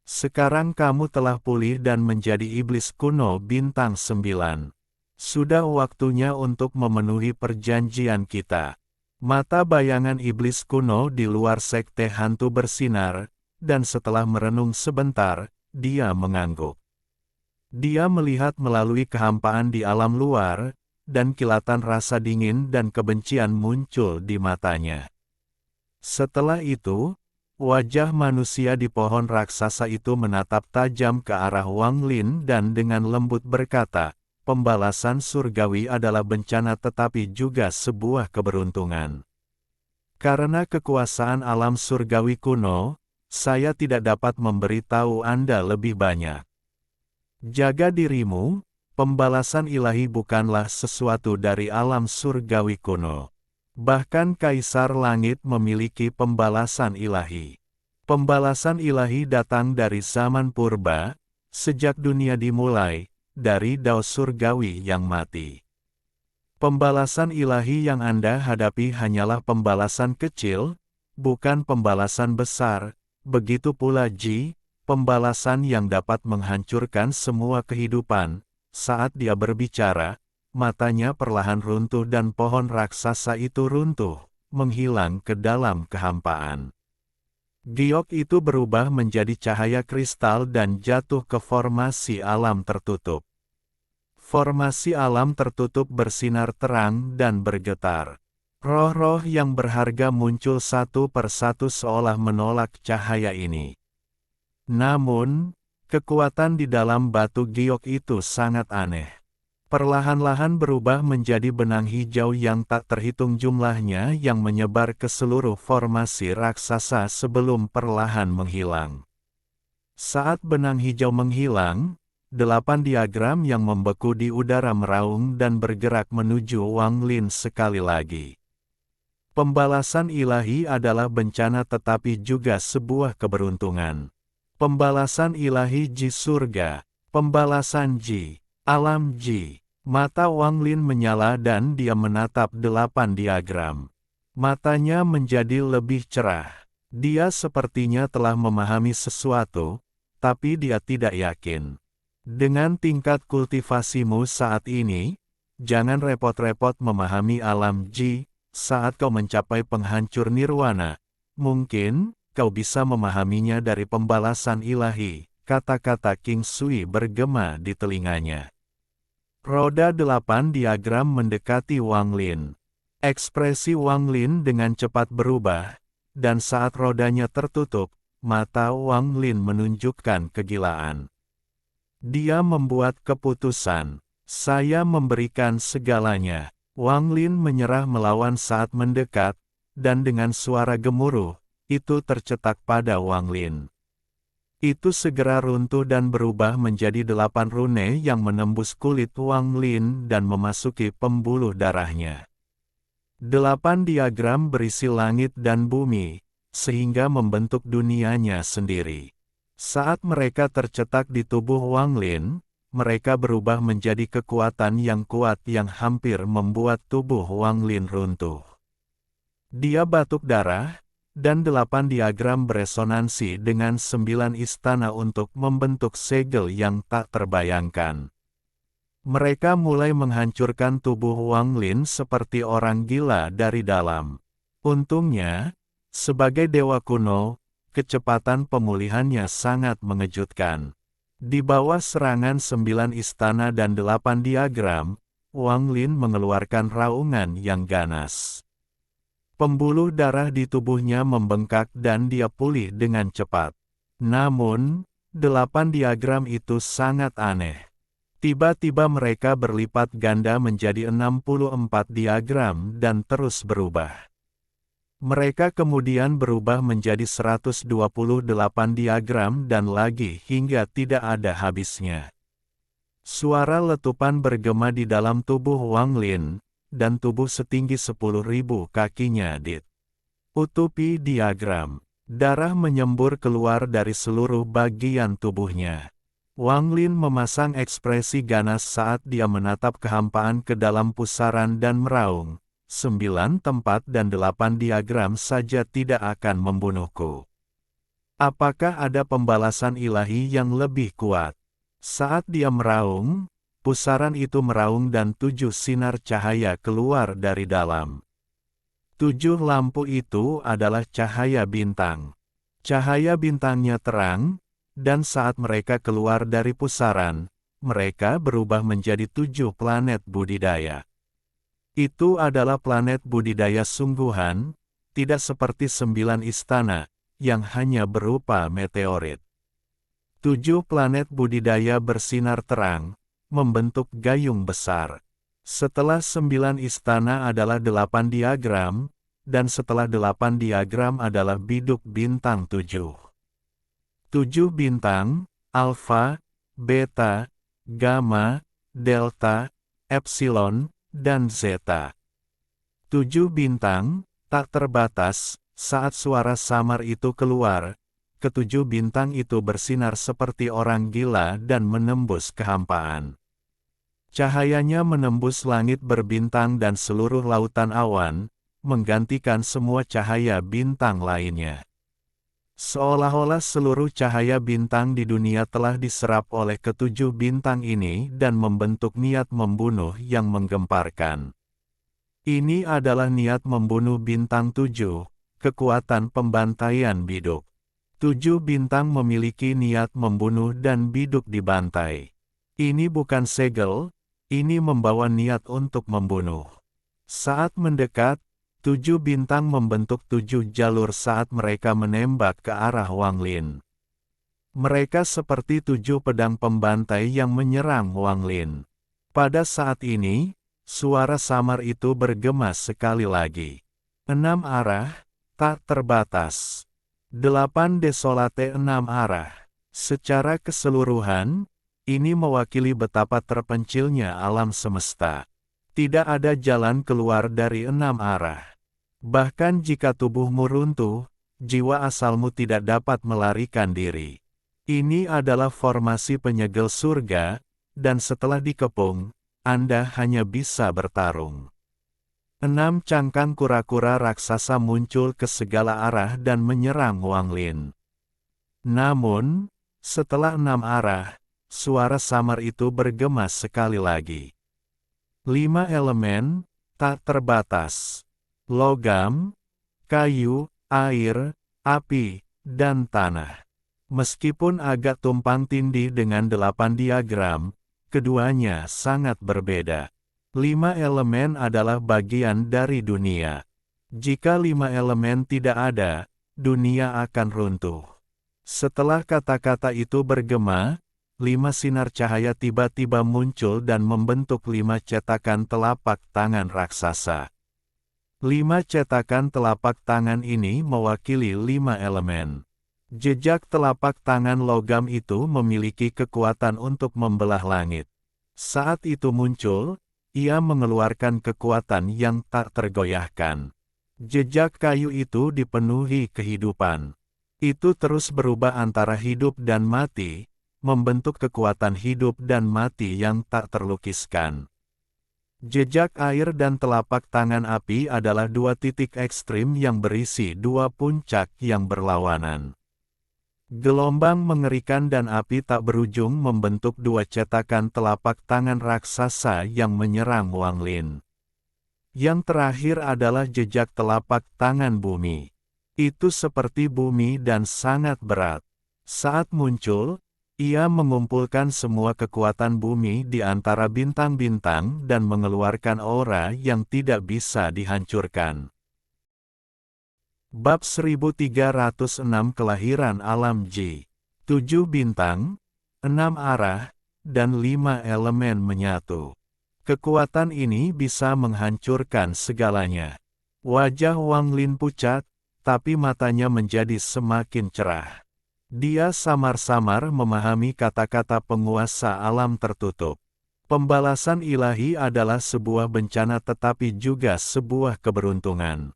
Sekarang kamu telah pulih dan menjadi iblis kuno bintang 9. Sudah waktunya untuk memenuhi perjanjian kita." Mata bayangan iblis kuno di luar sekte hantu bersinar, dan setelah merenung sebentar, dia mengangguk. Dia melihat melalui kehampaan di alam luar, dan kilatan rasa dingin dan kebencian muncul di matanya. Setelah itu, Wajah manusia di pohon raksasa itu menatap tajam ke arah Wang Lin dan dengan lembut berkata, pembalasan surgawi adalah bencana tetapi juga sebuah keberuntungan. Karena kekuasaan alam surgawi kuno, saya tidak dapat memberitahu Anda lebih banyak. Jaga dirimu, pembalasan ilahi bukanlah sesuatu dari alam surgawi kuno. Bahkan Kaisar Langit memiliki pembalasan ilahi. Pembalasan ilahi datang dari zaman purba, sejak dunia dimulai, dari Dao surgawi yang mati. Pembalasan ilahi yang Anda hadapi hanyalah pembalasan kecil, bukan pembalasan besar, begitu pula Ji, pembalasan yang dapat menghancurkan semua kehidupan. Saat dia berbicara, matanya perlahan runtuh dan pohon raksasa itu runtuh, menghilang ke dalam kehampaan. Giok itu berubah menjadi cahaya kristal dan jatuh ke formasi alam tertutup. Formasi alam tertutup bersinar terang dan bergetar. Roh-roh yang berharga muncul satu persatu seolah menolak cahaya ini. Namun, kekuatan di dalam batu giok itu sangat aneh. Perlahan-lahan berubah menjadi benang hijau yang tak terhitung jumlahnya yang menyebar ke seluruh formasi raksasa sebelum perlahan menghilang. Saat benang hijau menghilang, 8 diagram yang membeku di udara meraung dan bergerak menuju Wang Lin sekali lagi. Pembalasan ilahi adalah bencana tetapi juga sebuah keberuntungan. Pembalasan ilahi Ji surga, pembalasan Ji, alam Ji. Mata Wang Lin menyala dan dia menatap 8 diagram. Matanya menjadi lebih cerah. Dia sepertinya telah memahami sesuatu, tapi dia tidak yakin. Dengan tingkat kultivasimu saat ini, jangan repot-repot memahami alam Ji. Saat kau mencapai penghancur nirwana, mungkin kau bisa memahaminya dari pembalasan ilahi. Kata-kata King Sui bergema di telinganya. Roda 8 diagram mendekati Wang Lin. Ekspresi Wang Lin dengan cepat berubah, dan saat rodanya tertutup, mata Wang Lin menunjukkan kegilaan. Dia membuat keputusan. Saya memberikan segalanya. Wang Lin menyerah melawan saat mendekat, dan dengan suara gemuruh, itu tercetak pada Wang Lin. Itu segera runtuh dan berubah menjadi 8 rune yang menembus kulit Wang Lin dan memasuki pembuluh darahnya. 8 diagram berisi langit dan bumi, sehingga membentuk dunianya sendiri. Saat mereka tercetak di tubuh Wang Lin, mereka berubah menjadi kekuatan yang kuat yang hampir membuat tubuh Wang Lin runtuh. Dia batuk darah, dan 8 diagram beresonansi dengan 9 istana untuk membentuk segel yang tak terbayangkan. Mereka mulai menghancurkan tubuh Wang Lin seperti orang gila dari dalam. Untungnya, sebagai dewa kuno, kecepatan pemulihannya sangat mengejutkan. Di bawah serangan 9 istana dan 8 diagram, Wang Lin mengeluarkan raungan yang ganas. Pembuluh darah di tubuhnya membengkak dan dia pulih dengan cepat. Namun, 8 diagram itu sangat aneh. Tiba-tiba mereka berlipat ganda menjadi 64 diagram dan terus berubah. Mereka kemudian berubah menjadi 128 diagram dan lagi hingga tidak ada habisnya. Suara letupan bergema di dalam tubuh Wang Lin, dan tubuh setinggi 10.000 kakinya ditutupi diagram. Darah menyembur keluar dari seluruh bagian tubuhnya. Wang Lin memasang ekspresi ganas saat dia menatap kehampaan ke dalam pusaran dan meraung, 9 tempat dan 8 diagram saja tidak akan membunuhku. Apakah ada pembalasan ilahi yang lebih kuat? Saat dia meraung, pusaran itu meraung dan 7 sinar cahaya keluar dari dalam. 7 lampu itu adalah cahaya bintang. Cahaya bintangnya terang, dan saat mereka keluar dari pusaran, mereka berubah menjadi 7 planet budidaya. Itu adalah planet budidaya sungguhan, tidak seperti 9 istana, yang hanya berupa meteorit. 7 planet budidaya bersinar terang, membentuk gayung besar. Setelah 9 istana adalah 8 diagram, dan setelah 8 diagram adalah biduk bintang 7. 7 bintang, Alpha, Beta, Gamma, Delta, Epsilon, dan Zeta. 7 bintang, tak terbatas. Saat suara samar itu keluar, ketujuh bintang itu bersinar seperti orang gila dan menembus kehampaan. Cahayanya menembus langit berbintang dan seluruh lautan awan, menggantikan semua cahaya bintang lainnya. Seolah-olah seluruh cahaya bintang di dunia telah diserap oleh ketujuh bintang ini dan membentuk niat membunuh yang menggemparkan. Ini adalah niat membunuh bintang 7, kekuatan pembantaian biduk. 7 bintang memiliki niat membunuh dan biduk dibantai. Ini bukan segel, ini membawa niat untuk membunuh. Saat mendekat, 7 bintang membentuk 7 jalur saat mereka menembak ke arah Wang Lin. Mereka seperti 7 pedang pembantai yang menyerang Wang Lin. Pada saat ini, suara samar itu bergema sekali lagi. 6 arah, tak terbatas. 8 desolate 6 arah. Secara keseluruhan, ini mewakili betapa terpencilnya alam semesta. Tidak ada jalan keluar dari 6 arah. Bahkan jika tubuhmu runtuh, jiwa asalmu tidak dapat melarikan diri. Ini adalah formasi penyegel surga, dan setelah dikepung, Anda hanya bisa bertarung. 6 cangkang kura-kura raksasa muncul ke segala arah dan menyerang Wang Lin. Namun, setelah 6 arah, suara samar itu bergema sekali lagi. 5 elemen, tak terbatas. Logam, kayu, air, api, dan tanah. Meskipun agak tumpang tindih dengan 8 diagram, keduanya sangat berbeda. 5 elemen adalah bagian dari dunia. Jika 5 elemen tidak ada, dunia akan runtuh. Setelah kata-kata itu bergema, 5 sinar cahaya tiba-tiba muncul dan membentuk 5 cetakan telapak tangan raksasa. 5 cetakan telapak tangan ini mewakili 5 elemen. Jejak telapak tangan logam itu memiliki kekuatan untuk membelah langit. Saat itu muncul, ia mengeluarkan kekuatan yang tak tergoyahkan. Jejak kayu itu dipenuhi kehidupan. Itu terus berubah antara hidup dan mati, membentuk kekuatan hidup dan mati yang tak terlukiskan. Jejak air dan telapak tangan api adalah 2 titik ekstrim yang berisi 2 puncak yang berlawanan. Gelombang mengerikan dan api tak berujung membentuk 2 cetakan telapak tangan raksasa yang menyerang Wang Lin. Yang terakhir adalah jejak telapak tangan bumi. Itu seperti bumi dan sangat berat. Saat muncul, ia mengumpulkan semua kekuatan bumi di antara bintang-bintang dan mengeluarkan aura yang tidak bisa dihancurkan. Bab 1306 Kelahiran Alam Ji. 7 bintang, 6 arah, dan 5 elemen menyatu. Kekuatan ini bisa menghancurkan segalanya. Wajah Wang Lin pucat, tapi matanya menjadi semakin cerah. Dia samar-samar memahami kata-kata penguasa alam tertutup. Pembalasan ilahi adalah sebuah bencana tetapi juga sebuah keberuntungan.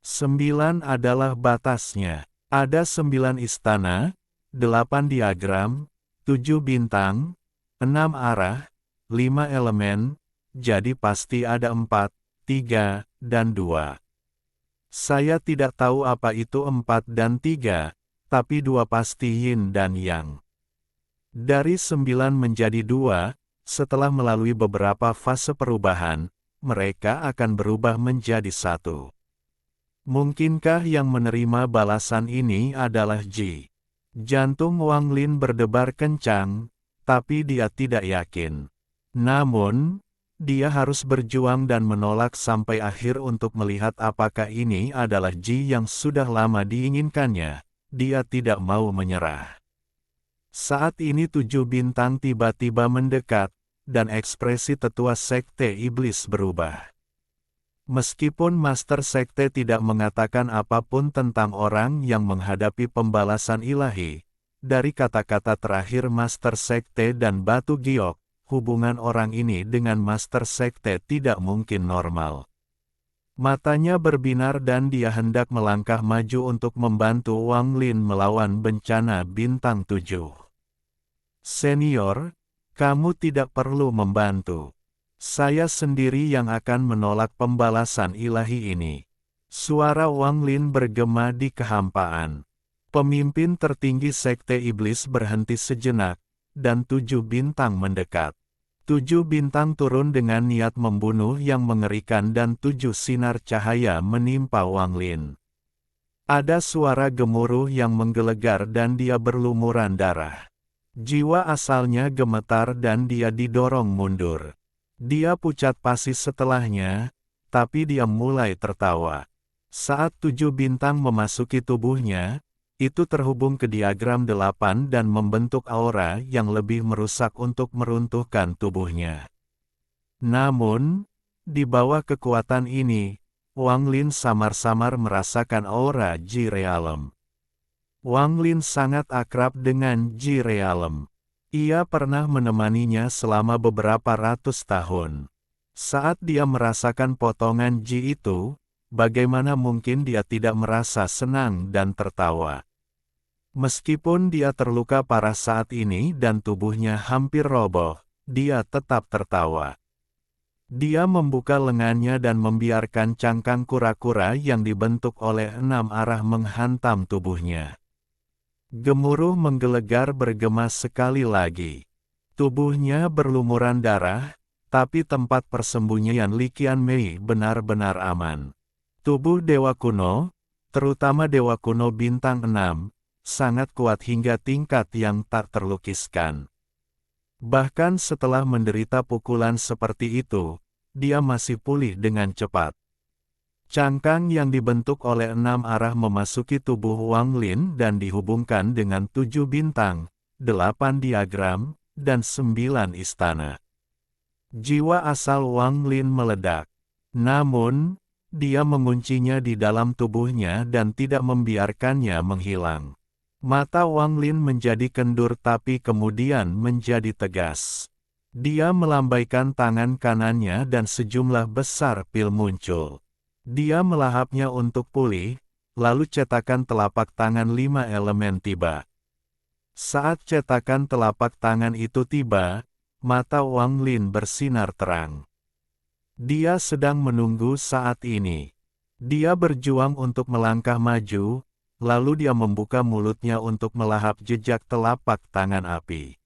9 adalah batasnya. Ada 9 istana, 8 diagram, 7 bintang, 6 arah, 5 elemen, jadi pasti ada 4, 3, dan 2. Saya tidak tahu apa itu 4 dan 3, tapi 2 pasti yin dan yang. Dari 9 menjadi 2, setelah melalui beberapa fase perubahan, mereka akan berubah menjadi 1. Mungkinkah yang menerima balasan ini adalah Ji? Jantung Wang Lin berdebar kencang, tapi dia tidak yakin. Namun, dia harus berjuang dan menolak sampai akhir untuk melihat apakah ini adalah Ji yang sudah lama diinginkannya, dia tidak mau menyerah. Saat ini 7 bintang tiba-tiba mendekat, dan ekspresi tetua Sekte Iblis berubah. Meskipun Master Sekte tidak mengatakan apapun tentang orang yang menghadapi pembalasan ilahi, dari kata-kata terakhir Master Sekte dan Batu Giok, hubungan orang ini dengan Master Sekte tidak mungkin normal. Matanya berbinar dan dia hendak melangkah maju untuk membantu Wang Lin melawan bencana bintang 7. Senior, kamu tidak perlu membantu. Saya sendiri yang akan menolak pembalasan ilahi ini. Suara Wang Lin bergema di kehampaan. Pemimpin tertinggi Sekte Iblis berhenti sejenak, dan 7 bintang mendekat. 7 bintang turun dengan niat membunuh yang mengerikan dan 7 sinar cahaya menimpa Wang Lin. Ada suara gemuruh yang menggelegar dan dia berlumuran darah. Jiwa asalnya gemetar dan dia didorong mundur. Dia pucat pasi setelahnya, tapi dia mulai tertawa. Saat 7 bintang memasuki tubuhnya, itu terhubung ke diagram 8 dan membentuk aura yang lebih merusak untuk meruntuhkan tubuhnya. Namun, di bawah kekuatan ini, Wang Lin samar-samar merasakan aura Ji Realem. Wang Lin sangat akrab dengan Ji Realem. Ia pernah menemaninya selama beberapa ratus tahun. Saat dia merasakan potongan Ji itu, bagaimana mungkin dia tidak merasa senang dan tertawa? Meskipun dia terluka parah saat ini dan tubuhnya hampir roboh, dia tetap tertawa. Dia membuka lengannya dan membiarkan cangkang kura-kura yang dibentuk oleh 6 arah menghantam tubuhnya. Gemuruh menggelegar bergema sekali lagi. Tubuhnya berlumuran darah, tapi tempat persembunyian Li Qianmei benar-benar aman. Tubuh Dewa Kuno, terutama Dewa Kuno bintang 6, sangat kuat hingga tingkat yang tak terlukiskan. Bahkan setelah menderita pukulan seperti itu, dia masih pulih dengan cepat. Cangkang yang dibentuk oleh 6 arah memasuki tubuh Wang Lin dan dihubungkan dengan 7 bintang, 8 diagram, dan 9 istana. Jiwa asal Wang Lin meledak. Namun, dia menguncinya di dalam tubuhnya dan tidak membiarkannya menghilang. Mata Wang Lin menjadi kendur tapi kemudian menjadi tegas. Dia melambaikan tangan kanannya dan sejumlah besar pil muncul. Dia melahapnya untuk pulih, lalu cetakan telapak tangan 5 elemen tiba. Saat cetakan telapak tangan itu tiba, mata Wang Lin bersinar terang. Dia sedang menunggu saat ini. Dia berjuang untuk melangkah maju, lalu dia membuka mulutnya untuk melahap jejak telapak tangan api.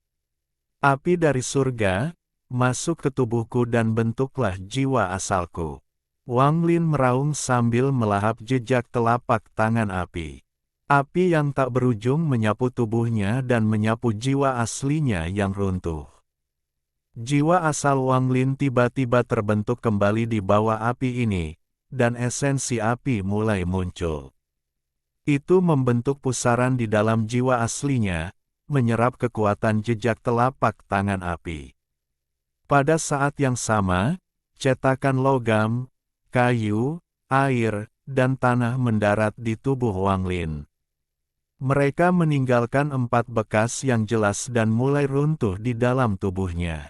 Api dari surga, masuk ke tubuhku dan bentuklah jiwa asalku. Wang Lin meraung sambil melahap jejak telapak tangan api. Api yang tak berujung menyapu tubuhnya dan menyapu jiwa aslinya yang runtuh. Jiwa asal Wang Lin tiba-tiba terbentuk kembali di bawah api ini, dan esensi api mulai muncul. Itu membentuk pusaran di dalam jiwa aslinya, menyerap kekuatan jejak telapak tangan api. Pada saat yang sama, cetakan logam, kayu, air, dan tanah mendarat di tubuh Wang Lin. Mereka meninggalkan 4 bekas yang jelas dan mulai runtuh di dalam tubuhnya.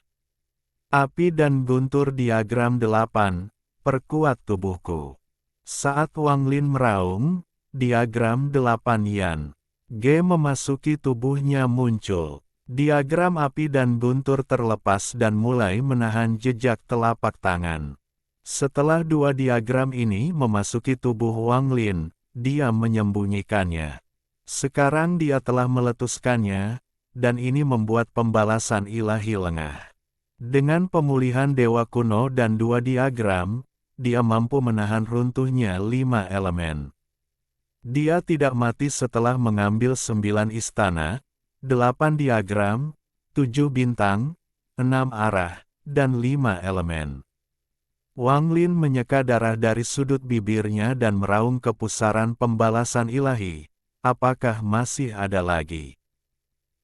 Api dan guntur diagram 8, perkuat tubuhku. Saat Wang Lin meraung, diagram 8 Yan G memasuki tubuhnya muncul. Diagram api dan guntur terlepas dan mulai menahan jejak telapak tangan. Setelah 2 diagram ini memasuki tubuh Wang Lin, dia menyembunyikannya. Sekarang dia telah meletuskannya, dan ini membuat pembalasan ilahi lengah. Dengan pemulihan Dewa Kuno dan 2 diagram, dia mampu menahan runtuhnya 5 elemen. Dia tidak mati setelah mengambil 9 istana, 8 diagram, 7 bintang, 6 arah, dan 5 elemen. Wang Lin menyeka darah dari sudut bibirnya dan meraung ke pusaran pembalasan ilahi, apakah masih ada lagi?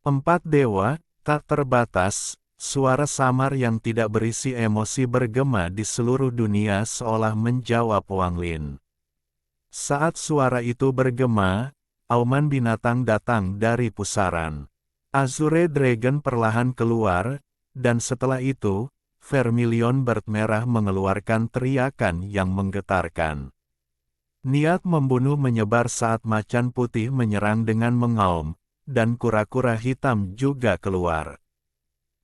Empat dewa, tak terbatas, suara samar yang tidak berisi emosi bergema di seluruh dunia seolah menjawab Wang Lin. Saat suara itu bergema, auman binatang datang dari pusaran. Azure Dragon perlahan keluar, dan setelah itu, Vermilion Bird merah mengeluarkan teriakan yang menggetarkan. Niat membunuh menyebar saat macan putih menyerang dengan mengaum, dan kura-kura hitam juga keluar.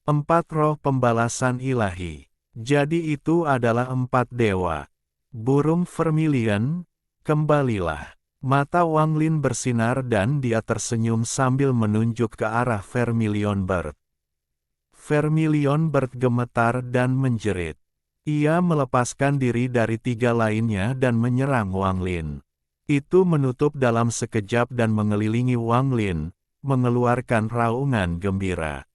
Empat roh pembalasan ilahi. Jadi itu adalah empat dewa. Burung Vermilion, kembalilah. Mata Wang Lin bersinar dan dia tersenyum sambil menunjuk ke arah Vermilion Bird. Vermilion Bird gemetar dan menjerit. Ia melepaskan diri dari tiga lainnya dan menyerang Wang Lin. Itu menutup dalam sekejap dan mengelilingi Wang Lin, mengeluarkan raungan gembira.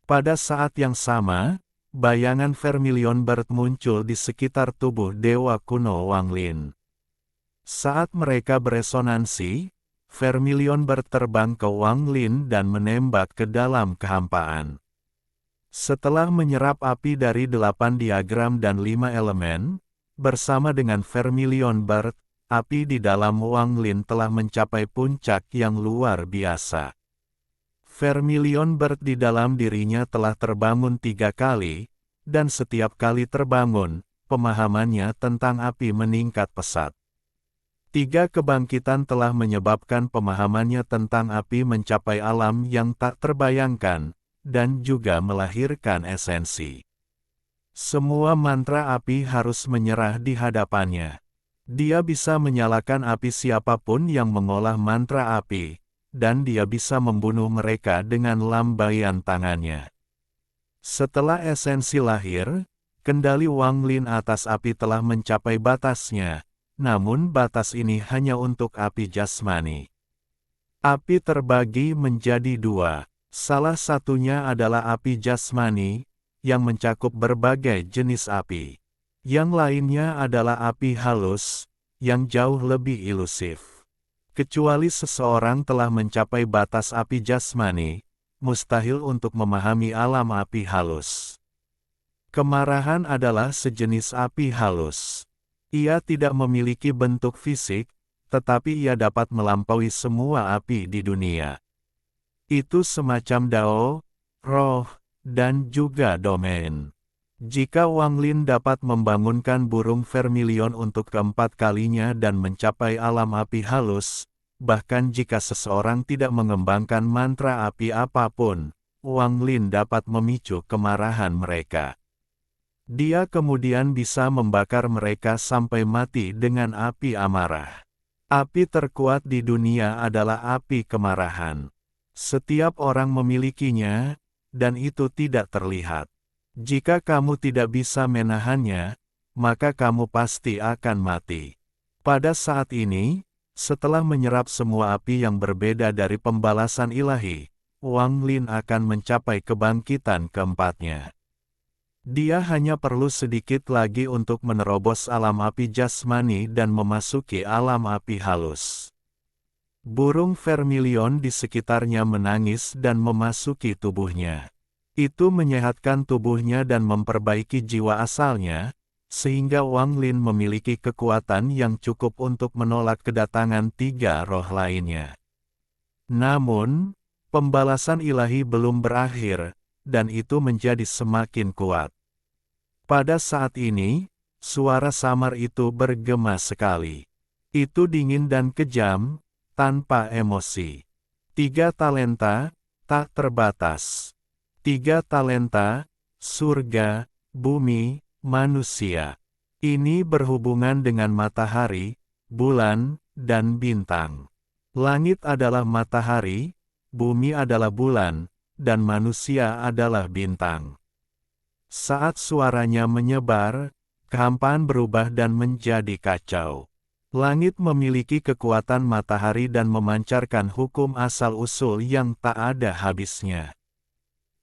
Pada saat yang sama, bayangan Vermilion Bird muncul di sekitar tubuh dewa kuno Wang Lin. Saat mereka beresonansi, Vermilion Bird terbang ke Wang Lin dan menembak ke dalam kehampaan. Setelah menyerap api dari 8 diagram dan 5 elemen, bersama dengan Vermilion Bird, api di dalam Wang Lin telah mencapai puncak yang luar biasa. Vermilion Bird di dalam dirinya telah terbangun 3 kali, dan setiap kali terbangun, pemahamannya tentang api meningkat pesat. 3 kebangkitan telah menyebabkan pemahamannya tentang api mencapai alam yang tak terbayangkan, dan juga melahirkan esensi. Semua mantra api harus menyerah di hadapannya. Dia bisa menyalakan api siapapun yang mengolah mantra api, dan dia bisa membunuh mereka dengan lambaian tangannya. Setelah esensi lahir, kendali Wang Lin atas api telah mencapai batasnya. Namun batas ini hanya untuk api jasmani. Api terbagi menjadi 2. Salah satunya adalah api jasmani, yang mencakup berbagai jenis api. Yang lainnya adalah api halus, yang jauh lebih ilusif. Kecuali seseorang telah mencapai batas api jasmani, mustahil untuk memahami alam api halus. Kemarahan adalah sejenis api halus. Ia tidak memiliki bentuk fisik, tetapi ia dapat melampaui semua api di dunia. Itu semacam dao, roh, dan juga domain. Jika Wang Lin dapat membangunkan burung Vermilion untuk keempat kalinya dan mencapai alam api halus, bahkan jika seseorang tidak mengembangkan mantra api apapun, Wang Lin dapat memicu kemarahan mereka. Dia kemudian bisa membakar mereka sampai mati dengan api amarah. Api terkuat di dunia adalah api kemarahan. Setiap orang memilikinya, dan itu tidak terlihat. Jika kamu tidak bisa menahannya, maka kamu pasti akan mati. Pada saat ini, setelah menyerap semua api yang berbeda dari pembalasan ilahi, Wang Lin akan mencapai kebangkitan keempatnya. Dia hanya perlu sedikit lagi untuk menerobos alam api jasmani dan memasuki alam api halus. Burung Vermilion di sekitarnya menangis dan memasuki tubuhnya. Itu menyehatkan tubuhnya dan memperbaiki jiwa asalnya, sehingga Wang Lin memiliki kekuatan yang cukup untuk menolak kedatangan 3 roh lainnya. Namun, pembalasan ilahi belum berakhir, dan itu menjadi semakin kuat. Pada saat ini, suara samar itu bergema sekali. Itu dingin dan kejam, tanpa emosi. 3 talenta, tak terbatas. 3 talenta, surga, bumi, manusia. Ini berhubungan dengan matahari, bulan, dan bintang. Langit adalah matahari, bumi adalah bulan, dan manusia adalah bintang. Saat suaranya menyebar, kehampaan berubah dan menjadi kacau. Langit memiliki kekuatan matahari dan memancarkan hukum asal-usul yang tak ada habisnya.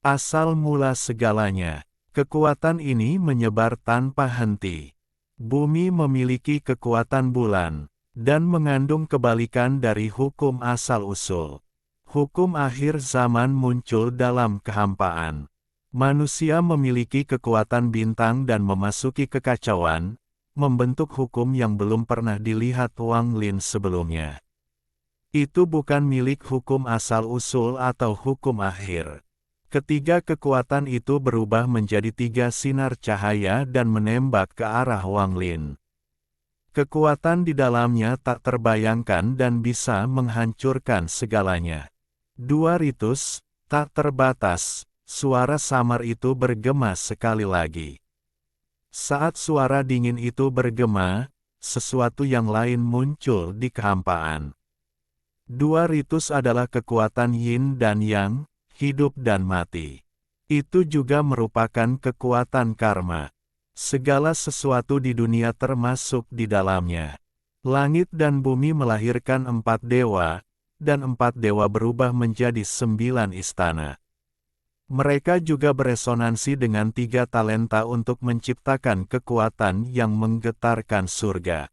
Asal mula segalanya, kekuatan ini menyebar tanpa henti. Bumi memiliki kekuatan bulan, dan mengandung kebalikan dari hukum asal-usul. Hukum akhir zaman muncul dalam kehampaan. Manusia memiliki kekuatan bintang dan memasuki kekacauan, membentuk hukum yang belum pernah dilihat Wang Lin sebelumnya. Itu bukan milik hukum asal-usul atau hukum akhir. Ketiga kekuatan itu berubah menjadi 3 sinar cahaya dan menembak ke arah Wang Lin. Kekuatan di dalamnya tak terbayangkan dan bisa menghancurkan segalanya. 2 ritus, tak terbatas, suara samar itu bergema sekali lagi. Saat suara dingin itu bergema, sesuatu yang lain muncul di kehampaan. 2 ritus adalah kekuatan yin dan yang, hidup dan mati. Itu juga merupakan kekuatan karma. Segala sesuatu di dunia termasuk di dalamnya. Langit dan bumi melahirkan 4 dewa, dan 4 dewa berubah menjadi 9 istana. Mereka juga beresonansi dengan 3 talenta untuk menciptakan kekuatan yang menggetarkan surga.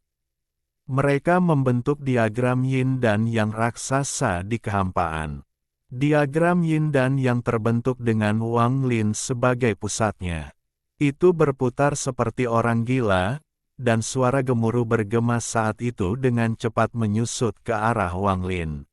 Mereka membentuk diagram yin dan yang raksasa di kehampaan. Diagram yin dan yang terbentuk dengan Wang Lin sebagai pusatnya. Itu berputar seperti orang gila, dan suara gemuruh bergema saat itu dengan cepat menyusut ke arah Wang Lin.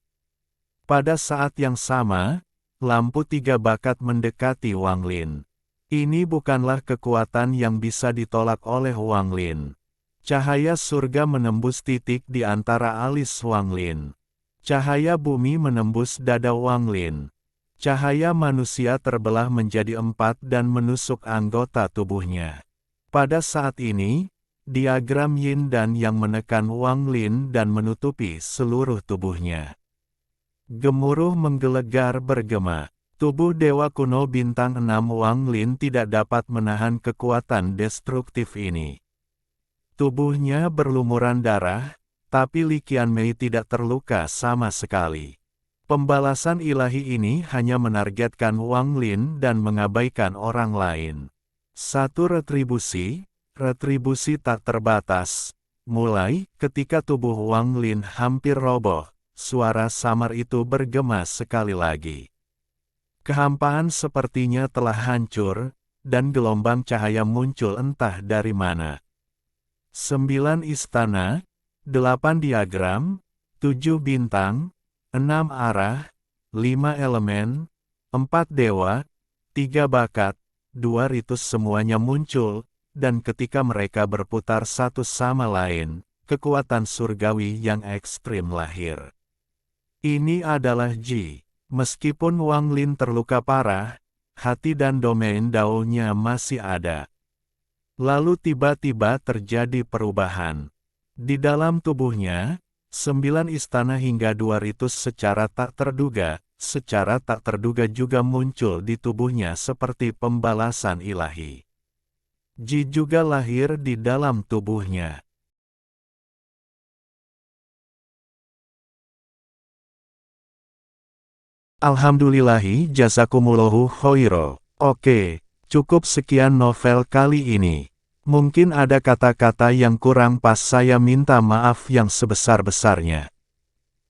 Pada saat yang sama, lampu 3 bakat mendekati Wang Lin. Ini bukanlah kekuatan yang bisa ditolak oleh Wang Lin. Cahaya surga menembus titik di antara alis Wang Lin. Cahaya bumi menembus dada Wang Lin. Cahaya manusia terbelah menjadi 4 dan menusuk anggota tubuhnya. Pada saat ini, diagram yin dan yang menekan Wang Lin dan menutupi seluruh tubuhnya. Gemuruh menggelegar bergema. Tubuh dewa kuno bintang 6 Wang Lin tidak dapat menahan kekuatan destruktif ini. Tubuhnya berlumuran darah, tapi Li Qianmei tidak terluka sama sekali. Pembalasan ilahi ini hanya menargetkan Wang Lin dan mengabaikan orang lain. 1 retribusi tak terbatas. Mulai ketika tubuh Wang Lin hampir roboh, suara samar itu bergema sekali lagi. Kehampaan sepertinya telah hancur, dan gelombang cahaya muncul entah dari mana. 9 istana, 8 diagram, 7 bintang, 6 arah, 5 elemen, 4 dewa, 3 bakat, 2 ritus semuanya muncul, dan ketika mereka berputar satu sama lain, kekuatan surgawi yang ekstrim lahir. Ini adalah Ji. Meskipun Wang Lin terluka parah, hati dan domain Dao-nya masih ada. Lalu tiba-tiba terjadi perubahan. Di dalam tubuhnya, 9 istana hingga 2 ritus secara tak terduga juga muncul di tubuhnya seperti pembalasan ilahi. Ji juga lahir di dalam tubuhnya. Alhamdulillahi jazakumullahu khairo. Oke, cukup sekian novel kali ini. Mungkin ada kata-kata yang kurang pas, saya minta maaf yang sebesar-besarnya.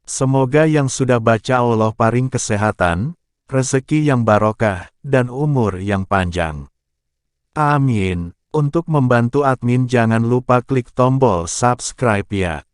Semoga yang sudah baca Allah paring kesehatan, rezeki yang barokah, dan umur yang panjang. Amin. Untuk membantu admin jangan lupa klik tombol subscribe ya.